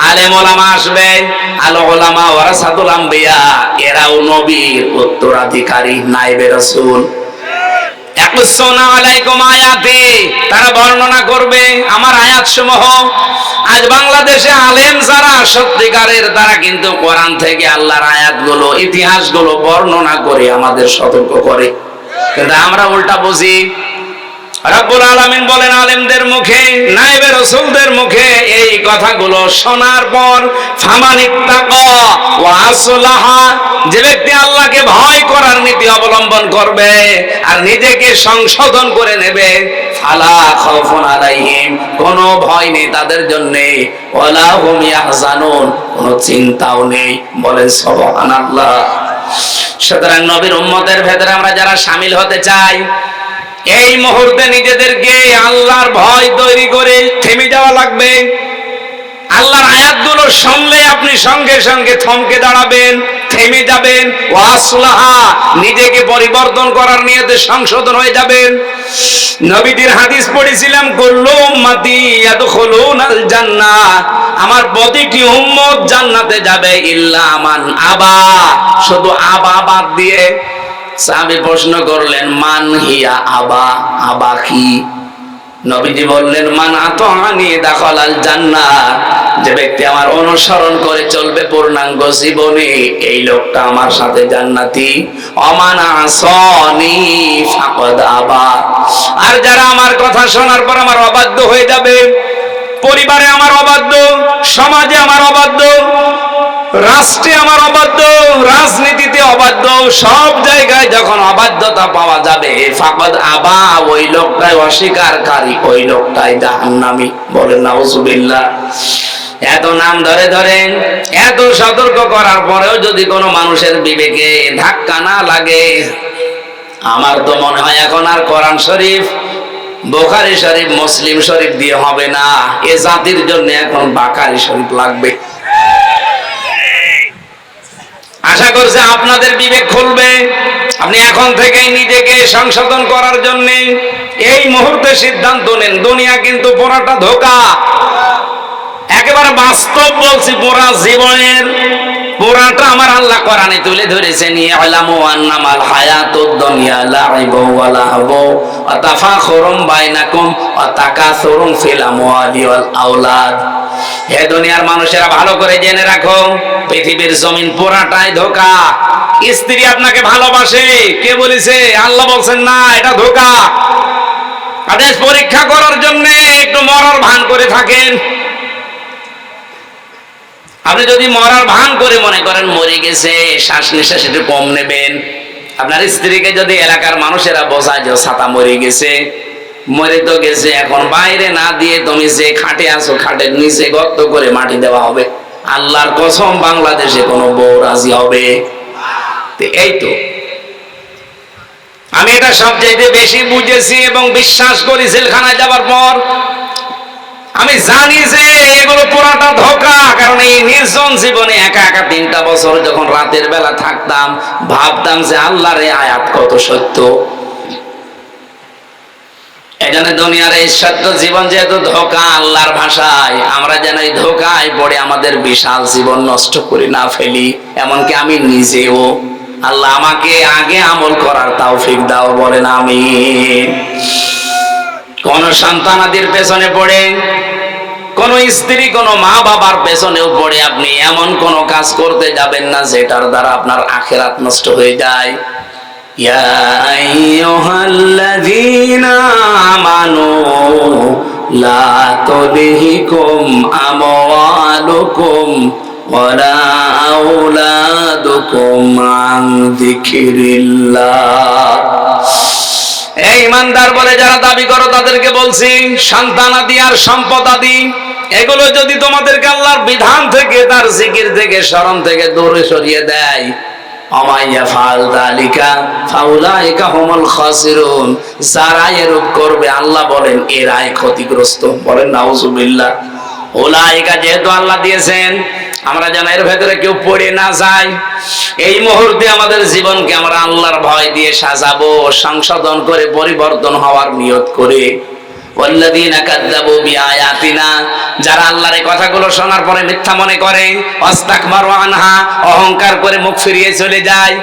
আলেম ওলামা আসবে। আল উলামা ওয়ারাসাতুল আম্বিয়া, এরাও নবীর উত্তরাধিকারী, নায়েবে রাসূল। ইয়াকুসুনা আলাইকুম আয়াতি, তারা বর্ণনা করবে আমার আয়াতসমূহ। আজ বাংলাদেশে আলেম যারা সত্যিকারের, তারা কিন্তু কোরআন থেকে আল্লাহর আয়াতগুলো, ইতিহাসগুলো বর্ণনা করে আমাদের সতর্ক করে, কিন্তু আমরা উল্টা বুঝি। রব্বুল আলামিন বলেন আলেমদের মুখে, নায়েবে রাসূলদের মুখে এই কথাগুলো শোনার পর, ফামানিত্তাকা ওয়া আসলাহা, যে ব্যক্তি আল্লাহকে ভয় করার নীতি অবলম্বন করবে আর নিজেকে সংশোধন করে নেবে, ফালা খাউফুন আলাইহিম, কোনো ভয় নেই তাদের জন্য, ওয়ালা হুম ইয়াহজানুন, কোনো চিন্তাও নেই। বলেন সুবহানাল্লাহ। সুতরাং নবীর উম্মতের ভেতরে আমরা যারা শামিল হতে চাই, এই মুহূর্তে নিজেদেরকে আল্লাহর ভয় তৈরি করে থেমে যাওয়া লাগবে। আল্লাহর আয়াতগুলো শুনলে আপনি সঙ্গে সঙ্গে থমকে দাঁড়াবেন, থেমে যাবেন, ওয়াসলাহা, নিজেকে পরিবর্তন করার নিয়তে সংশোধন হয়ে যাবেন। নবীজির হাদিস পড়েছিলাম, কুল্লু উম্মতি ইয়াদখুলুনাল জান্নাহ, আমার প্রতিটি উম্মত জান্নাতে যাবে, ইল্লা মান আবা, শুধু আবা বাদ দিয়ে। সাহাবী প্রশ্ন করলেন, মান হিয়া আবা, আবা কি? নবীজি বললেন, মান আতাআনি দাখালাল জান্নাহ, যে ব্যক্তি আমার অনুসরণ করে চলবে পূর্ণাঙ্গ জীবনে, এই লোকটা আমার সাথে জান্নাতি। অমান আসানি ফাকাদ আবা, আর যারা আমার কথা শোনার পর আমার অবাধ্য হয়ে যাবে, পরিবারে আমার অবাধ্য, সমাজে আমার অবাধ্য, রাষ্ট্রে আমার অবাধ্য, রাজনীতিতে অবাধ্য, সব জায়গায় যখন অবাধ্যতা পাওয়া যাবে, ফাকাদ আবা, ওই লোকটাই অস্বীকারী, ওই লোকটাই জাহান্নামী। বলেন নাউজুবিল্লাহ। এত নাম ধরে ধরে, এত সতর্ক করার পরেও যদি কোনো মানুষের বিবেকে ধাক্কা না লাগে, আমার তো মনে হয় এখন আর কোরআন শরীফ, বুখারী শরীফ, মুসলিম শরীফ দিয়ে হবে না, এ জাতির জন্য এখন বুখারী শরীফ লাগবে। আশা করছি আপনাদের বিবেক খুলবে। আপনি এখন থেকেই নিজেকে সংশোধন করার জন্য এই মুহূর্তে সিদ্ধান্ত নেন। দুনিয়া কিন্তু পুরাটা ধোঁকা, একেবারে বাস্তব বলছি, পুরা জীবনের পুরাটা আমার আল্লাহ কোরআনে তুলে ধরেছেন। ইয়ালামু আন্নামাল হায়াতুদ দুনিয়া লাইবু ওয়া লাহবু ওয়া তাফাখুরুম বাইনাকুম ওয়া তাকাসুরুম ফিল আমওয়ালি ওয়াল আওলাদ। হে দুনিয়ার মানুষেরা, ভালো করে জেনে রাখো, পৃথিবীর জমিন পুরাটাই ধোঁকা। স্ত্রী আপনাকে ভালোবাসে, কে বলেছে? আল্লাহ বলছেন না, এটা ধোঁকা। আদেশ পরীক্ষা করার জন্য একটু মরার ভান করে থাকেন। আপনি যদি মরার ভান করে মনে করেন মরে গেছে, শ্বাস নিঃশ্বাস একটু কম নেবেন, আপনার স্ত্রীকে যদি এলাকার মানুষেরা বোঝায় যে ছাতা মরে গেছে, মরে তো গেছে, এখন বাইরে না দিয়ে তুমি যে খাটে আছো, খাটের নিচে গর্ত করে মাটি দেওয়া হবে। আল্লাহর কসম, বাংলাদেশে কোনো বউ রাজি হবে? এই তো আমি এটা সবচেয়ে বেশি বুঝেছি এবং বিশ্বাস করি জেলখানায় যাবার পর। আমি জানি যে এগুলো পুরাটা ধোঁকা, কারণ এই নির্জন জীবনে একা একা 3টা বছর যখন রাতের বেলা থাকতাম, ভাবতাম যে আল্লাহর এই আয়াত কত সত্য। এখানে দুনিয়ার এই সত্য জীবন যেহেতু ধোঁকা, আল্লাহর ভাষায়, আমরা যেন এই ধোঁকায় পড়ে আমাদের বিশাল জীবন নষ্ট করে না ফেলি। এমনকি আমি নিজেও। আল্লাহ আমাকে আগে আমল করার তৌফিক দাও, বলেন আমিন। কোন সন্তানাদির পেছনে পড়ে, কোন স্ত্রী, কোন মা বাবার পেছনেও পড়ে আপনি এমন কোন কাজ করতে যাবেন না যেটার দ্বারা আপনার আখিরাত নষ্ট হয়ে যায়। ইয়া আইয়ুহাল্লাযীনা আমানু লা তুলহিকুম আমওয়ালুকুম ওয়ালা আওলাদুকুম আন যিকরিল্লাহ। এই ইমানদার বলে যারা দাবি করো তাদেরকে বলছি, সন্তানাদি আর সম্পদাদি এগুলো যদি তোমাদেরকে আল্লাহর বিধান থেকে, তার জিকির থেকে, স্মরণ থেকে দূরে সরিয়ে দেয়, আমাইয়া ফাল যালিকা ফাউলাইকা হুমুল খাসিরুন, যারা এরূপ করবে আল্লাহ বলেন এরাই ক্ষতিগ্রস্ত। বলেন নাউজুবিল্লাহ। উলাইকা যেহেতু আল্লাহ দিয়েছেন, আমরা যেন এর ভেতরে কেউ পড়ে না যায়। এই মুহূর্তে আমাদের জীবনকে আমরা আল্লাহর ভয় দিয়ে সাজাবো, সংশোধন করে পরিবর্তন হওয়ার নিয়ত করে। ওয়াল্লাযীনা কাযযাবু বিআয়াতিনা, যারা আল্লাহর এই কথাগুলো শোনার পরে মিথ্যা মনে করে, ওয়াস্তাকবারু আনহা, অহংকার করে মুখ ফিরিয়ে চলে যায়,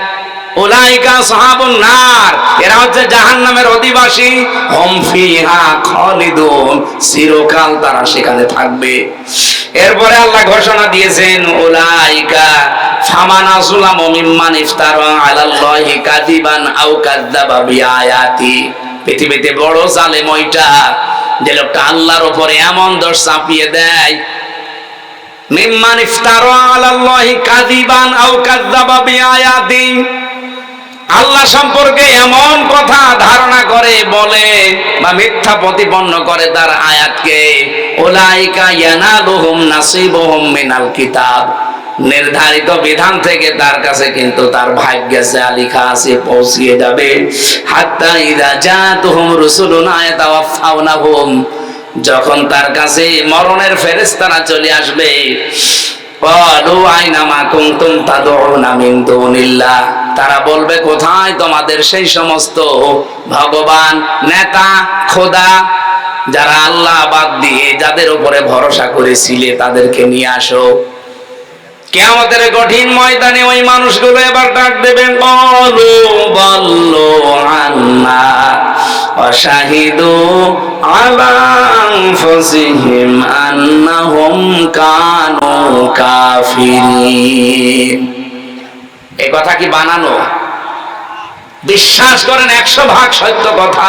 উলাইকা আসহাবুন নার, এরা হচ্ছে জাহান্নামের অধিবাসী। হুম ফিহা খালিদুন, চিরকাল তারা সেখানে থাকবে। এরপরে আল্লাহ ঘোষণা দিয়েছেন, উলাইকা ফামান আযলামু মিম্মান ইফতারা আলাল্লাহি কাযিবান আও কাযযাবা বিআয়াতি। পৃথিবীতে বড় জালেম ওইটা, যে লোকটা আল্লাহর উপরে এমন দোষ চাপিয়ে দেয়, মিম্মান ইফতারা আলাল্লাহি কাযিবান আও কাযযাবা বিআয়াতি, আল্লাহ সম্পর্কে এমন কথা ধারণা করে, বলে বা মিথ্যা প্রতিপন্ন করে তার আয়াতকে। উলাইকা ইয়ানালুহুম নাসিবুহুম মিনাল কিতাব, নির্ধারিত বিধান থেকে তার কাছে কিন্তু তার ভাগ্যে যা লেখা আছে পৌঁছিয়ে যাবে। হাত্তা ইযা জাতুহুম রুসুলুনা ইয়াতাওয়াফাউনাহুম, যখন তার কাছে মরণের ফেরেশতারা চলে আসবে, ক্বালু আইনা মা কুনতুম তাদউনা মিন দুনিল্লাহ, তারা বলবে কোথায় তোমাদের সেই সমস্ত ভগবান, নেতা, খোদা, যারা আল্লাহ বাদ দিয়ে যাদের উপরে ভরসা করেছিলে তাদেরকে নিয়ে আসো। কিয়ামতের কঠিন ময়দানে ওই মানুষগুলো এবার ডাক দেবেন, ক্বালু বাল্লু আন্না ওয়া শাহিদু আলা আনফুসিহিম আন্নাহুম কানু কাফিরিন। এই কথা কি বানানো? বিশ্বাস করেন 100% সত্য কথা।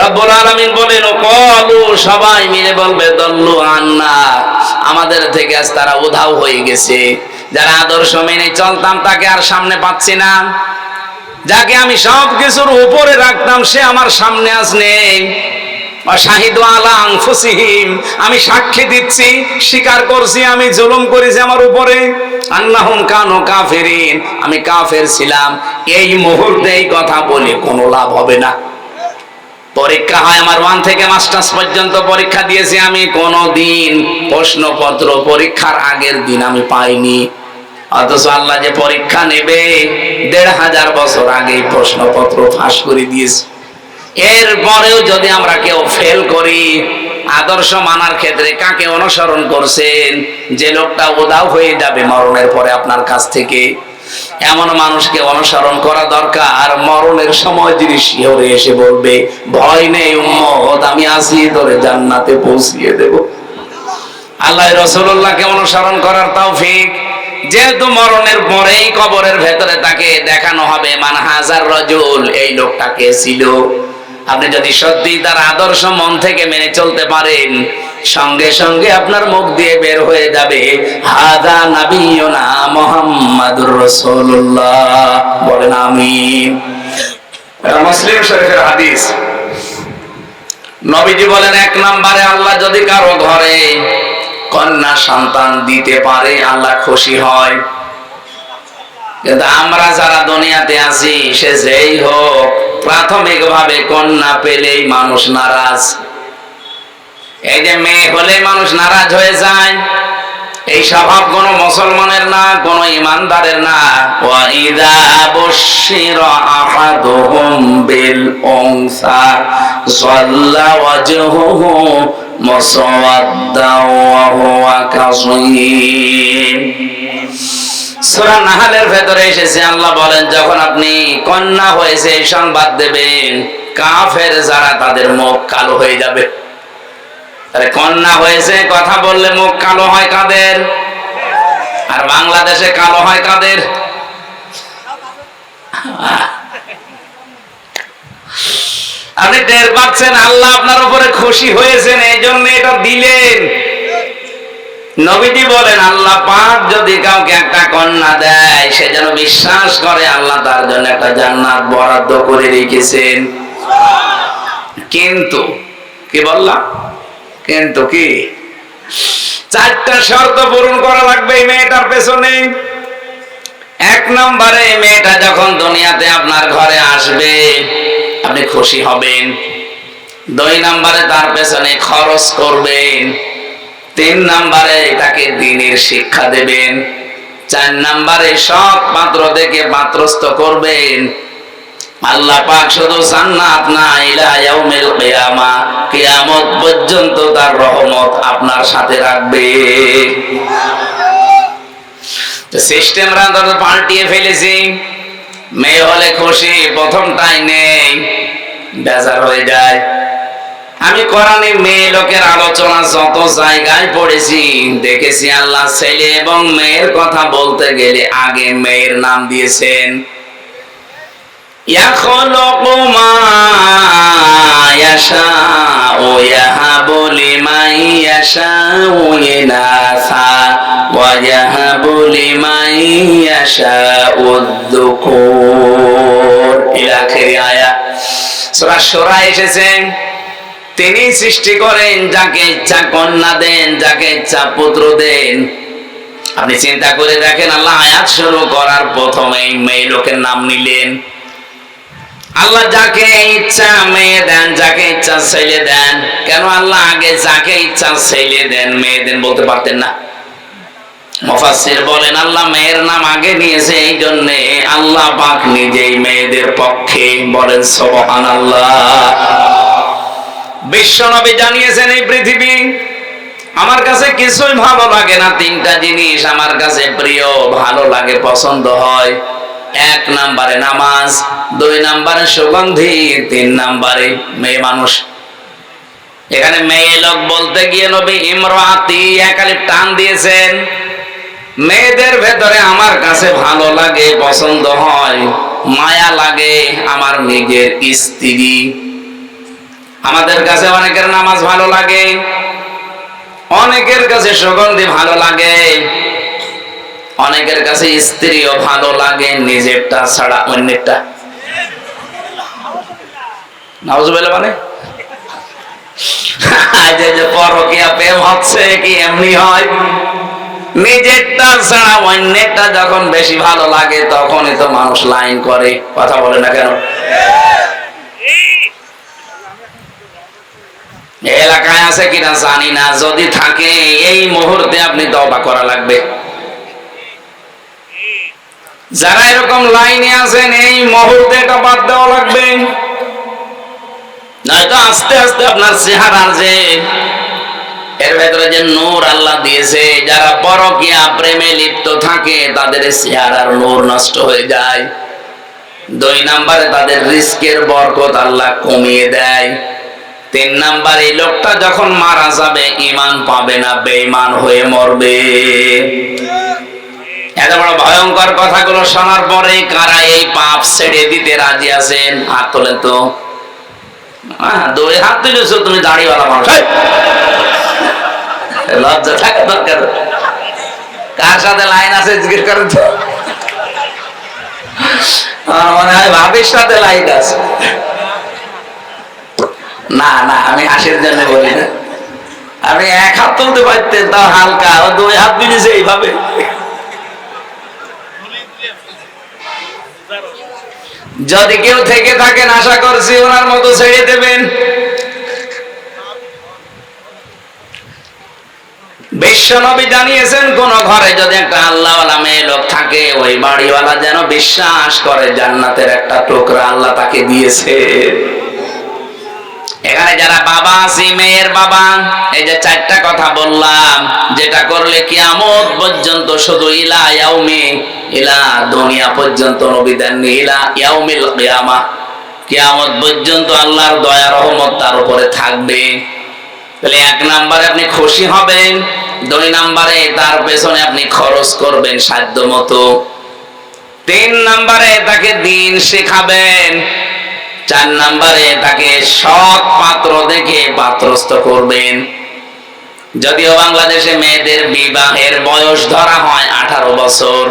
রব্বুল আলামিন বলেন, ক্বালু, সবাই মিলে বলবে, দল্লু আন্না, আমাদের থেকে আজ তারা উধাও হয়ে গেছে। যারা আদর্শ মেনে চলতাম তাকে আর সামনে পাচ্ছি না, যাকে আমি সব কিছুর উপরে রাখতাম সে আমার সামনে আজ নেই। শাহিদু আলা আনফুসিহিম, আমি সাক্ষী দিচ্ছি, স্বীকার করছি আমি জুলুম করেছি আমার উপরে। আন্নাহুম কানু কাফিরিন, আমি কাফের ছিলাম। এই মুহূর্তে এই কথা বলে কোনো লাভ হবে না। পরীক্ষা হয় আমার 1 থেকে মাস্টার্স পর্যন্ত পরীক্ষা দিয়েছি আমি, কোনদিন প্রশ্নপত্র পরীক্ষার আগের দিন আমি পাইনি। অথচ আল্লাহ যে পরীক্ষা নেবে 1500 বছর আগেই প্রশ্নপত্র ফাঁস করে দিয়েছে। এরপরেও যদি আমরা কেউ ফেল করি, আদর্শ মানার ক্ষেত্রে কাকে অনুসরণ করছেন? যে লোকটা উধাও হয়ে যাবে মরণের পরে আপনার কাছ থেকে, এমন মানুষকে অনুসরণ করা দরকার। আর মরণের সময় যিনি শিহরে এসে বলবে, ভয় নেই উম্মত, আমি আছি, তোরে জান্নাতে পৌঁছিয়ে দেব। আল্লাহ রাসূলুল্লাহকে অনুসরণ করার তৌফিক। যেহেতু মরণের পরেই কবরের ভেতরে তাকে দেখানো হবে মান হাজার রাজুল, এই লোকটা কে ছিল। আপনি যদি সত্যি তার আদর্শ মন থেকে মেনে চলতে পারেন, সঙ্গে সঙ্গে আপনার মুখ দিয়ে বের হয়ে যাবে, হাদা নাবিয়ুনা মুহাম্মাদুর রাসূলুল্লাহ। বলেন আমিন। এটা মুসলিম শরীফের হাদিস। নবীজি বলেন, 1 নম্বরে আল্লাহ যদি কারো ঘরে কন্যা সন্তান দিতে পারে আল্লাহ খুশি হয়। কিন্তু আমরা যারা দুনিয়াতে আছি, সে যেই হোক, প্রাথমিকভাবে কন্যা পেলেই মানুষ নারাজ। এই যে মেয়ে হলে মানুষ নারাজ হয়ে যায়, এই স্বভাব কোনো মুসলমানের না, কোনো ইমানদারের না। ওয়া ইযা বুশিরা আহাদুহুম বিল উনসা যাল্লা ওয়াজহুহু মুসওয়াদ্দা ওয়া হুয়া কাযীম। সূরা নাহলের ভেতরে এসেছে, আল্লাহ বলেন, যখন আপনি কন্যা হয়েছে এই সংবাদ দেবেন, কাফের যারা তাদের মুখ কালো হয়ে যাবে। আরে কন্যা হয়েছে কথা বললে মুখ কালো হয় কাদের? আর বাংলাদেশে কালো হয় কাদের? আপনি টের পাচ্ছেন আল্লাহ আপনার উপরে খুশি হয়েছেন, এই জন্য এটা দিলেন। নবীজি বলেন আল্লাহ পাক যদি কাউকে একটা কন্যা দেয়, সে যেন বিশ্বাস করে আল্লাহ তার জন্য একটা জান্নাত বরাদ্দ করে রেখেছেন। কিন্তু কি বললাম? কিন্তু কি? 4টা শর্ত পূরণ করা লাগবে এই মেয়েটার পেছনে। 1 নম্বরে, মেয়েটা যখন দুনিয়াতে আপনার ঘরে আসবে আপনি খুশি হবেন। 2 নম্বরে, তার পেছনে খরচ করবেন। 3 নম্বরে, তাকে দ্বীনের শিক্ষা দেবেন। 4 নম্বরে, সৎ পাত্র দেখে পাত্রস্থ করবেন। আল্লাহ পাক শুধু জান্নাত না, ইলা ইয়াউমিল কিয়ামা, কিয়ামত পর্যন্ত তার রহমত আপনার সাথে রাখবে। তো সিস্টেমরা তো পাল্টিয়ে ফেলেছি। মেয়ে হলে খুশি, প্রথমটাই নেই, বেজার হয়ে যায়। আমি কোরআনে মেয়ে লোকের আলোচনা যত জায়গায় পড়েছি, দেখেছি আল্লাহ ছেলে এবং মেয়ের কথা বলতে গেলে আগে মেয়ের নাম দিয়েছেন। ইয়াখলুকু মা ইয়াশাউ ইয়াহাবু লিমান ইয়াশাউ ইনাসা ওয়া ইয়াহাবু লিমান ইয়াশাউ যুকুর ইলা আখির আয়াত। সূরা শূরা এসেছে, তিনি সৃষ্টি করেন, যাকে ইচ্ছা কন্যা দেন, যাকে ইচ্ছা পুত্র দেন। আপনি চিন্তা করে দেখেন, আল্লাহ আয়াত শুরু করার প্রথমেই মেয়ে লোকের নাম নিলেন। আল্লাহ যাকে ইচ্ছা মেয়ে দেন, যাকে ইচ্ছা ছেলে দেন। কেন আল্লাহ আগে যাকে ইচ্ছা ছেলে দেন মেয়ে দেন বলতে পারতেন না? মুফাসসির বলেন আল্লাহ মেয়ের নাম আগে নিয়েছে এই জন্য আল্লাহ পাক নিজেই মেয়েদের পক্ষে। বলেন সুবহানাল্লাহ। বিশ্বনবী জানিয়েছেন, এই পৃথিবী আমার কাছে কিছুই ভালো লাগে না, 3টা জিনিস আমার কাছে প্রিয়, ভালো লাগে, পছন্দ হয়। 1 নম্বরে নামাজ, 2 নম্বরে সুগন্ধি, 3 নম্বরে মেয়ে মানুষ। এখানে মেয়ে লোক বলতে গিয়ে নবী ইমরাতি একালিফ টান দিয়েছেন। মেয়েদের ভেতরে আমার কাছে ভালো লাগে, পছন্দ হয়, মায়া লাগে আমার নিজের স্ত্রী। আমাদের কাছে অনেকের নামাজ ভালো লাগে, অনেকের কাছে সুগন্ধি ভালো লাগে, অনেকের কাছে স্ত্রীও ভালো লাগে, নিজেরটা ছাড়া অন্যেরটা। নাউজুবিল্লাহ। মানে যে পরকীয়া প্রেম হচ্ছে কি এমনি হয়? নিজেরটা ছাড়া অন্যেরটা যখন বেশি ভালো লাগে তখনই তো মানুষ লাইন করে। কথা বলে না কেন? এলাকায় আছে কিনা জানি না, যদি থাকে এই মুহূর্তে আপনি তওবা করা লাগবে। যারা এরকম লাইনে আছেন এই মুহূর্তে এটা বাদ দেওয়া লাগবে, নয়তো আস্তে আস্তে আপনার চেহারার যে এর ভেতরে যে নূর আল্লাহ দিয়েছে, যারা পরকীয়া প্রেমে লিপ্ত থাকে তাদের চেহারার নূর নষ্ট হয়ে যায়। 2 নম্বরে তাদের রিস্কের বরকত আল্লাহ কমিয়ে দেয়। 3 নম্বরে এই লোকটা যখন মারা যাবে ঈমান পাবে না, বেঈমান হয়ে মরবে। এত বড় ভয়ঙ্কর কথাগুলো শোনার পরে কারা এই পাপ ছেড়ে দিতে রাজি আছেন? হাত তোলেন তো। 2 হাত তুলেছো তুমি, দাড়িওয়ালা মানুষ, লজ্জা থাকা দরকার। কার সাথে লাইন আছে জিজ্ঞেস করেন তো। মনে হয় ভাবির সাথে লাইন আছে। না না, আমি হাসির জন্য বলি না। আমি 1 হাত তুলতে পারতেন, তাও হালকা, ও 2 হাত মিলেছে এইভাবে। যদি কেউ থেকে থাকেন আশা করছি ওনার মতো ছেড়ে দেবেন। বিশ্বনবী জানিয়েছেন, কোন ঘরে যদি একটা আল্লাহওয়ালা মেয়ে লোক থাকে, ওই বাড়িওয়ালা যেন বিশ্বাস করে জান্নাতের একটা টুকরা আল্লাহ তাকে দিয়েছে। এখানে যারা বাবা আছি, মেয়ের বাবা, এই যে 4টা কথা বললাম, যেটা করলে কিয়ামত পর্যন্ত, শুধু ইলা ইয়াউমি, ইলা দুনিয়া পর্যন্ত নবী দেননি, ইলা ইয়াউমিল কিয়ামা, কিয়ামত পর্যন্ত আল্লাহর দয়া রহমত তার উপরে থাকবে। তাহলে 1 নম্বরে আপনি খুশি হবেন, 2 নম্বরে তার পেছনে আপনি খরচ করবেন সাধ্য মতো, 3 নম্বরে তাকে দিন শেখাবেন। 4 নম্বরে তাকে সৎ পাত্র দেখে পাত্রস্থ করবেন। যদিও বাংলাদেশে মেয়েদের বিবাহের বয়স ধরা হয় 18 বছর,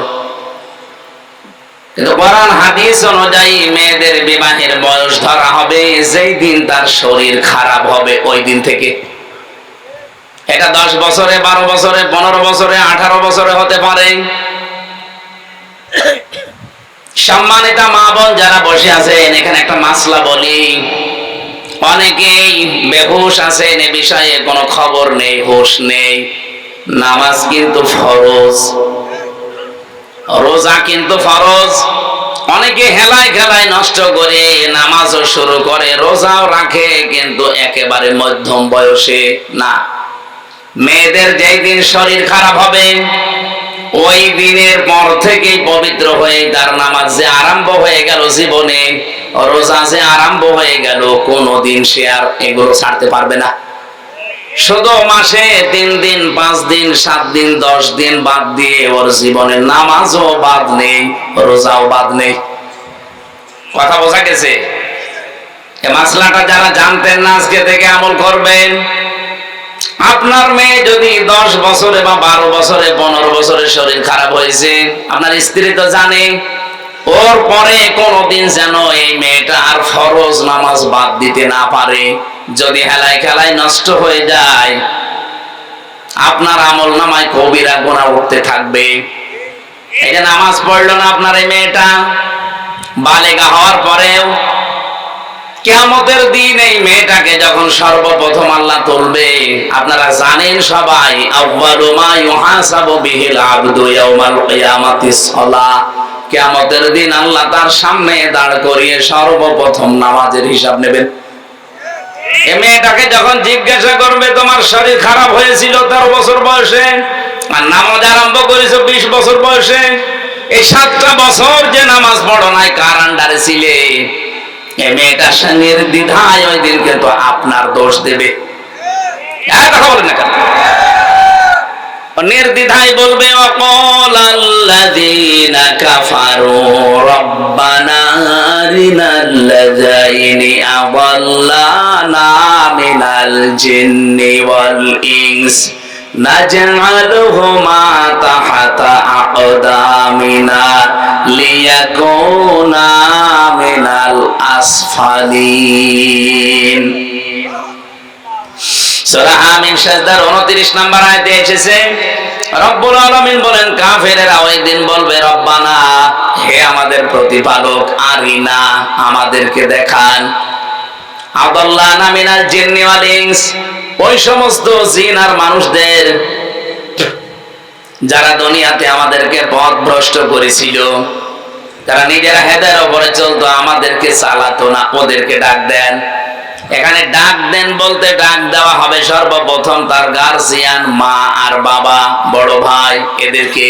কিন্তু কোরআন হাদিস অনুযায়ী মেয়েদের বিবাহের বয়স ধরা হবে যেই দিন তার শরীর খারাপ হবে ওই দিন থেকে। এটা 10 বছরে, 12 বছরে, 15 বছরে, 18 বছরে হতে পারে। সম্মানিত মা বোন যারা বসে আছেন, এখানে একটা মাসলা বলি। অনেকেই বেহুশ আছেন, এ বিষয়ে কোনো খবর নেই, হুঁশ নেই। নামাজ কিন্তু ফরজ, রোজা কিন্তু ফরজ। অনেকে হেলায় খেলায় নষ্ট করে নামাজও শুরু করে, রোজাও রাখে, কিন্তু একেবারে মধ্যম বয়সে না। মেয়েদের যেই দিন শরীর খারাপ হবে ওই দিনের পর থেকেই পবিত্র হয়ে তার নামাজ যে আরম্ভ হয়ে গেল জীবনে, রোজা যে আরম্ভ হয়ে গেল, কোনদিন সে আর এগুলো ছাড়তে পারবে না। শুধু মাসে 3 দিন, 5 দিন, 7 দিন, 10 দিন বাদ দিয়ে ওর জীবনে নামাজও বাদ নেই, রোজাও বাদ নেই। কথা বোঝা গেছে? এই মাসলাটা যারা জানতেন না আজকে থেকে আমল করবেন। আপনার মেয়ে যদি 10 বছরে বা 12 বছরে, 15 বছরে শরীর খারাপ হয়েছে, আপনার স্ত্রী তো জানে, ওর পরে কোনদিন যেন এই মেয়েটা আর ফরজ নামাজ বাদ দিতে না পারে। যদি হেলায় খেলায় নষ্ট হয়ে যায়, আপনার আমল নামায় কবিরা গুনাহ উঠতে থাকবে। এই যে নামাজ পড়লো না আপনার এই মেয়েটা, বালেগা হওয়ার পরেও কিয়ামতের দিন এই মেয়েটাকে যখন সর্বপ্রথম আল্লাহ তুলবে, আপনারা জানেন সবাই, আউয়ালু মা ইউহাসাবু বিহিল আবদু ইয়াউমাল কিয়ামাতিস সালাহ। কিয়ামতের দিন আল্লাহ তার সামনে দাঁড় করিয়ে সর্বপ্রথম নামাজের হিসাব নেবেন। এই মেয়েটাকে যখন জিজ্ঞাসা করবে, তোমার শরীর খারাপ হয়েছিল 13 বছর বয়সে, আর নামাজ আরম্ভ করেছো 20 বছর বয়সে, এই 7টা বছর যে নামাজ পড়ো নাই, কার আন্ডারে ছিলে? এই মেয়েটার নির্দ্বিধায় ওই দিন কিন্তু আপনার দোষ দেবে। কথা বলেন না কেন? নির্দ্বিধায় বলবে, ওয়াকালাল্লাযীনা কাফারু রাব্বানা আরিনাল্লাযাইনি আযাল্লানা মিনাল জিন্নি ওয়াল ইনস নাজআলুহুমা তাহতা আকদামিনা লিয়াকুনা মিনাল আসফালিন। সূরা আমিন সাজদার 29 নম্বর আয়াতে এসেছে, রব্বুল আলামিন বলেন, কাফেরেরা ওই দিন বলবে, রব্বানা, হে আমাদের প্রতিপালক, আরিনা, আমাদেরকে দেখান, আদাল্লানা মিনাল জিন্নি ওয়াল ইনস, ওই সমস্ত জিন আর মানুষদের যারা দুনিয়াতে আমাদেরকে পথভ্রষ্ট করেছিল, যারা নিজেরা হেদায়ের উপরে চলতো, আমাদেরকে চালাতো না, ওদেরকে ডাক দেন। এখানে ডাক দেন বলতে ডাক দেওয়া হবে সর্বপ্রথম তার গার্জিয়ান, মা আর বাবা, বড় ভাই, এদেরকে।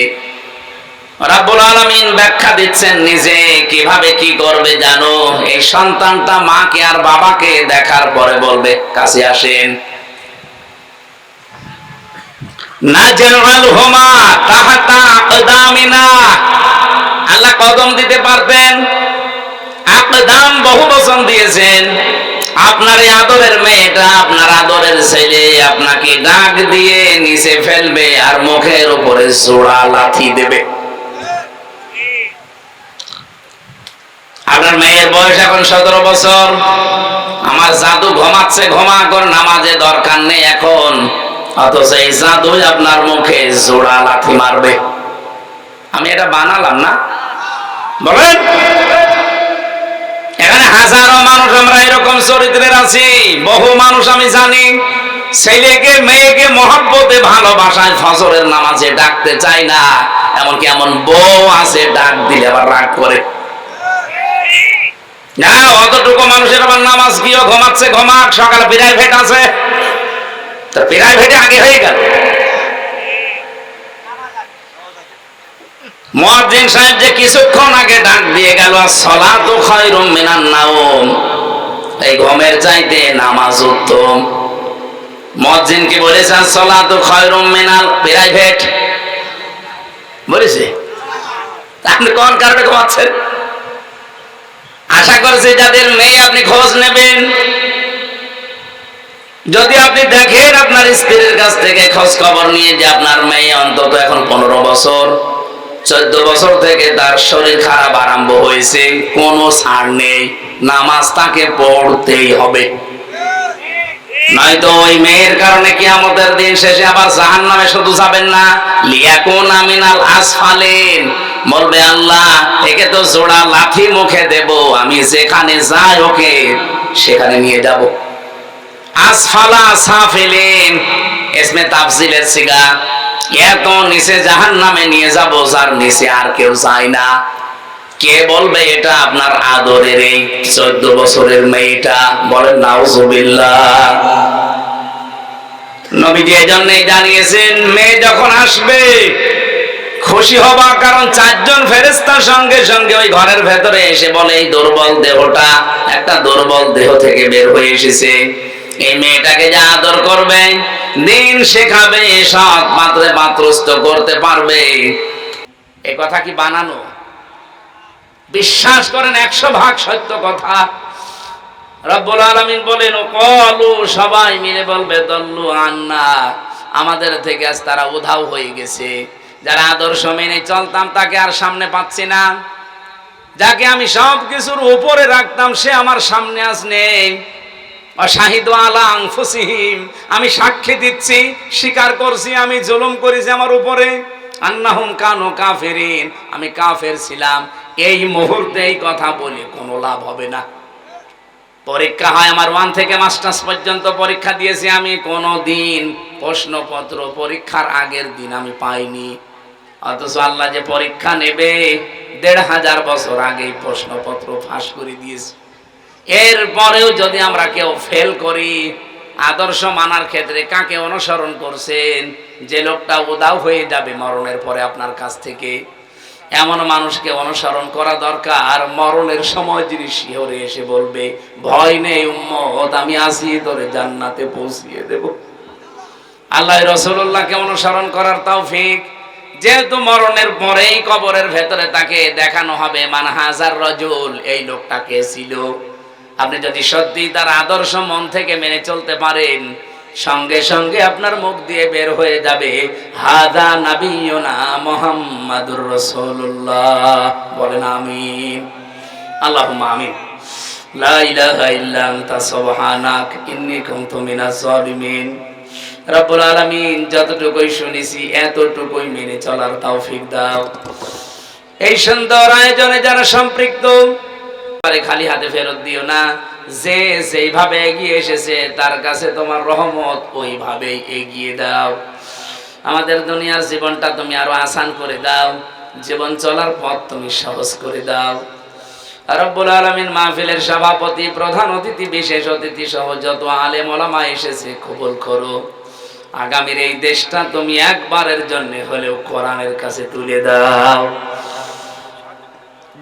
রাব্বুল আলামিন ব্যাখ্যা দিচ্ছেন নিজে কিভাবে কি করবে জানো। এই সন্তানটা মাকে আর বাবাকে দেখার পরে বলবে, কাছে আসেন। নাজআলহুমা তাহতা আকদামিনা, আল্লাহ কদম দিতে পারতেন, আকদাম বহু বচন দিয়েছেন। আপনার এই আদরের মেয়েটা, আপনার আদরের ছেলে আপনাকে ডাক দিয়ে নিচে ফেলবে আর মুখের উপরে জোড়া লাথি দেবে। আপনার মেয়ের বয়স এখন 17 বছর। আমার জাদু ঘুমাচ্ছে, ঘুমা কর, নামাজে দরকার নেই এখন, অথচ এই জাদুই আপনার মুখে জোড়া লাথি মারবে। আমি এটা বানালাম না, বলেন? এখানে হাজারো মানুষ আমরা এরকম চরিত্রের আছি। বহু মানুষ আমি জানি, ছেলেকে মেয়েকে মহব্বতে ভালোবাসায় ফজরের নামাজে ডাকতে চায় না, এমনকি এমন বউ আছে ডাক দিলে আবার রাগ করে। না, অতটুকু মানুষের আবার নামাজ কিও, ঘুমাচ্ছে ঘুমাক, সকালে প্রাইভেট আছে, তো প্রাইভেটে আগে হয়ে গেল। মুয়াজ্জিন সাহেব যে কিছুক্ষণ আগে ডাক দিয়ে গেল, সালাতু খায়রুম মিনান নাওম, এই ঘুমের চাইতে নামাজ উত্তম। মুয়াজ্জিন কি বলেছে সালাতু খায়রুম মিনাল প্রাইভেট? বলেছে? আপনি কোন কারণে ঘুমাচ্ছেন? আশা করছি যাদের মেয়ে আপনি খোঁজ নেবেন। যদি আপনি দেখেন আপনার স্ত্রীর কাছ থেকে খোঁজ খবর নিয়ে যে আপনার মেয়ে অন্তত এখন 15 বছর 14 বছর থেকে তার শরীর খারাপ আরম্ভ হয়েছে, কোনো ছাড় নেই, নামাজ তাকে পড়তেই হবে। নয়তো ওই মেয়ের কারণে কিয়ামতের দিন শেষে আবার জাহান্নামে শুধু যাবেন না, লিয়াকুনা মিনাল আসফালিন, বলবে আল্লাহ একে তো জোড়া লাথি মুখে দেব, আমি যেখানে যাই ওকে সেখানে নিয়ে যাব। আসফালা সাফিলিন ইসমে তাফজিলের সিগা, এত নিচে জাহান্নামে নিয়ে যাব যার নিচে আর কেউ যায় না। কে বলবে এটা? আপনার আদরের এই 14 বছরের মেয়েটা। বলেন নাউজুবিল্লাহ। নবীজি এজন্যই জানিয়েছেন মেয়ে যখন আসবে খুশি হবা, কারণ 4 জন ফেরেশতার সঙ্গে সঙ্গে ওই ঘরের ভেতরে এসে বলে এই দুর্বল দেহটা একটা দুর্বল দেহ থেকে বের হয়ে এসেছে, এই মেয়েটাকে যা আদর করবে, দিন শেখাবে, সৎ পাত্রে পাত্রস্থ করতে পারবে। এই কথা কি বানানো? বিশ্বাস করেন 100 ভাগ সত্য কথা। রব্বুল আলামিন বলেন ক্বালু, সবাই মিলে বলবে দল্লু আন্না, আমাদের থেকে আজ তারা উধাও হয়ে গেছে। যারা আদর্শ মেনে চলতাম তাকে আর সামনে পাচ্ছি না, যাকে আমি সব কিছুর উপরে রাখতাম সে আমার সামনে আজ নেই। অশাহিদু আলা আনফুসিহিম, আমি সাক্ষী দিচ্ছি, স্বীকার করছি আমি জুলুম করেছি আমার উপরে। আন্নাহুম কানু কাফিরিন, আমি কাফের ছিলাম। এই মুহূর্তে এই কথা বলে কোনো লাভ হবে না। পরীক্ষা হয় আমার 1 থেকে মাস্টার্স পর্যন্ত পরীক্ষা দিয়েছি আমি, কোনো দিন প্রশ্নপত্র পরীক্ষার আগের দিন আমি পাইনি। অথচ আল্লাহ যে পরীক্ষা নেবে 1500 বছর আগেই প্রশ্নপত্র ফাঁস করে দিয়েছে। এরপরেও যদি আমরা কেউ ফেল করি, আদর্শ মানার ক্ষেত্রে কাকে অনুসরণ করছেন? যে লোকটা উধাও হয়ে যাবে মরণের পরে আপনার কাছ থেকে, এমন মানুষকে অনুসরণ করা দরকার। মরণের সময় যিনি শিহরে এসে বলবে ভয় নেই উম্মত, আমি আছি, তোরে জান্নাতে পৌঁছিয়ে দেব। আল্লাহ রাসূলুল্লাহকে অনুসরণ করার তৌফিক। যেহেতু মরণের পরেই কবরের ভেতরে তাকে দেখানো হবে মান হাজার রাজুল, এই লোকটা কে ছিল। আপনি যদি সত্যি তার আদর্শ মন থেকে মেনে চলতে পারেন, সঙ্গে সঙ্গে আপনার মুখ দিয়ে বের হয়ে যাবে হাদা নাবিয়ুনা মুহাম্মাদুর রাসূলুল্লাহ। বলেন আমিন, আল্লাহুম্মা আমিন। লা ইলাহা ইল্লা আনতা সুবহানাক ইন্নী কুনতু মিনাজ জালিমিন। রব্বুল আলামিন যতটুকুই শুনেছি এতটুকুই মেনে চলার তৌফিক দাও। এই সুন্দর আয়োজনে যারা সম্পৃক্ত, খালি হাতে ফেরত দিও না। যে যেইভাবে এগিয়ে এসেছে তার কাছে তোমার রহমত ওইভাবেই এগিয়ে দাও। আমাদের দুনিয়ার জীবনটা তুমি আরো আসান করে দাও, জীবন চলার পথ তুমি সহজ করে দাও। রব্বুল আলামিন মাহফিলের সভাপতি, প্রধান অতিথি, বিশেষ অতিথি সহ যত আলেম ওলামা এসেছে কবুল করো। আগামীর এই দেশটা তুমি একবারের জন্য হলেও কোরআনের কাছে তুলে দাও।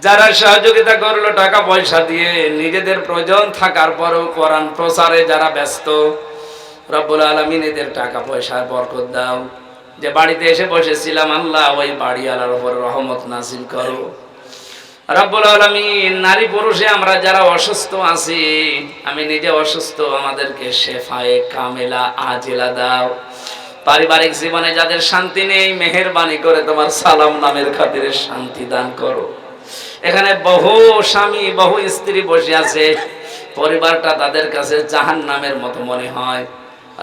যারা সহযোগিতা করলো টাকা পয়সা দিয়ে, নিজেদের প্রয়োজন থাকার পরেও কোরআন প্রচারে যারা ব্যস্ত, রব্বুল আলামিন এদের টাকা পয়সার বরকত দাও। যে বাড়িতে এসে বসেছিলাম আল্লাহ ওই বাড়িওয়ালার উপর রহমত নাযিল করো। রব্বুল আলামিন নারী পুরুষে আমরা যারা অসুস্থ আছি, আমি নিজে অসুস্থ, আমাদেরকে শেফায়ে কামেলা আজিলা দাও। পারিবারিক জীবনে যাদের শান্তি নেই, মেহেরবানি করে তোমার সালাম নামের খাতিরে শান্তি দান করো। এখানে বহু স্বামী বহু স্ত্রী বসে আছে, পরিবারটা তাদের কাছে জাহান্নামের মতো মনে হয়।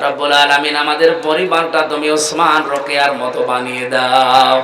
রব্বুল আলামিন আমাদের পরিবারটা তুমি ওসমান রোকেয়ার মতো বানিয়ে দাও।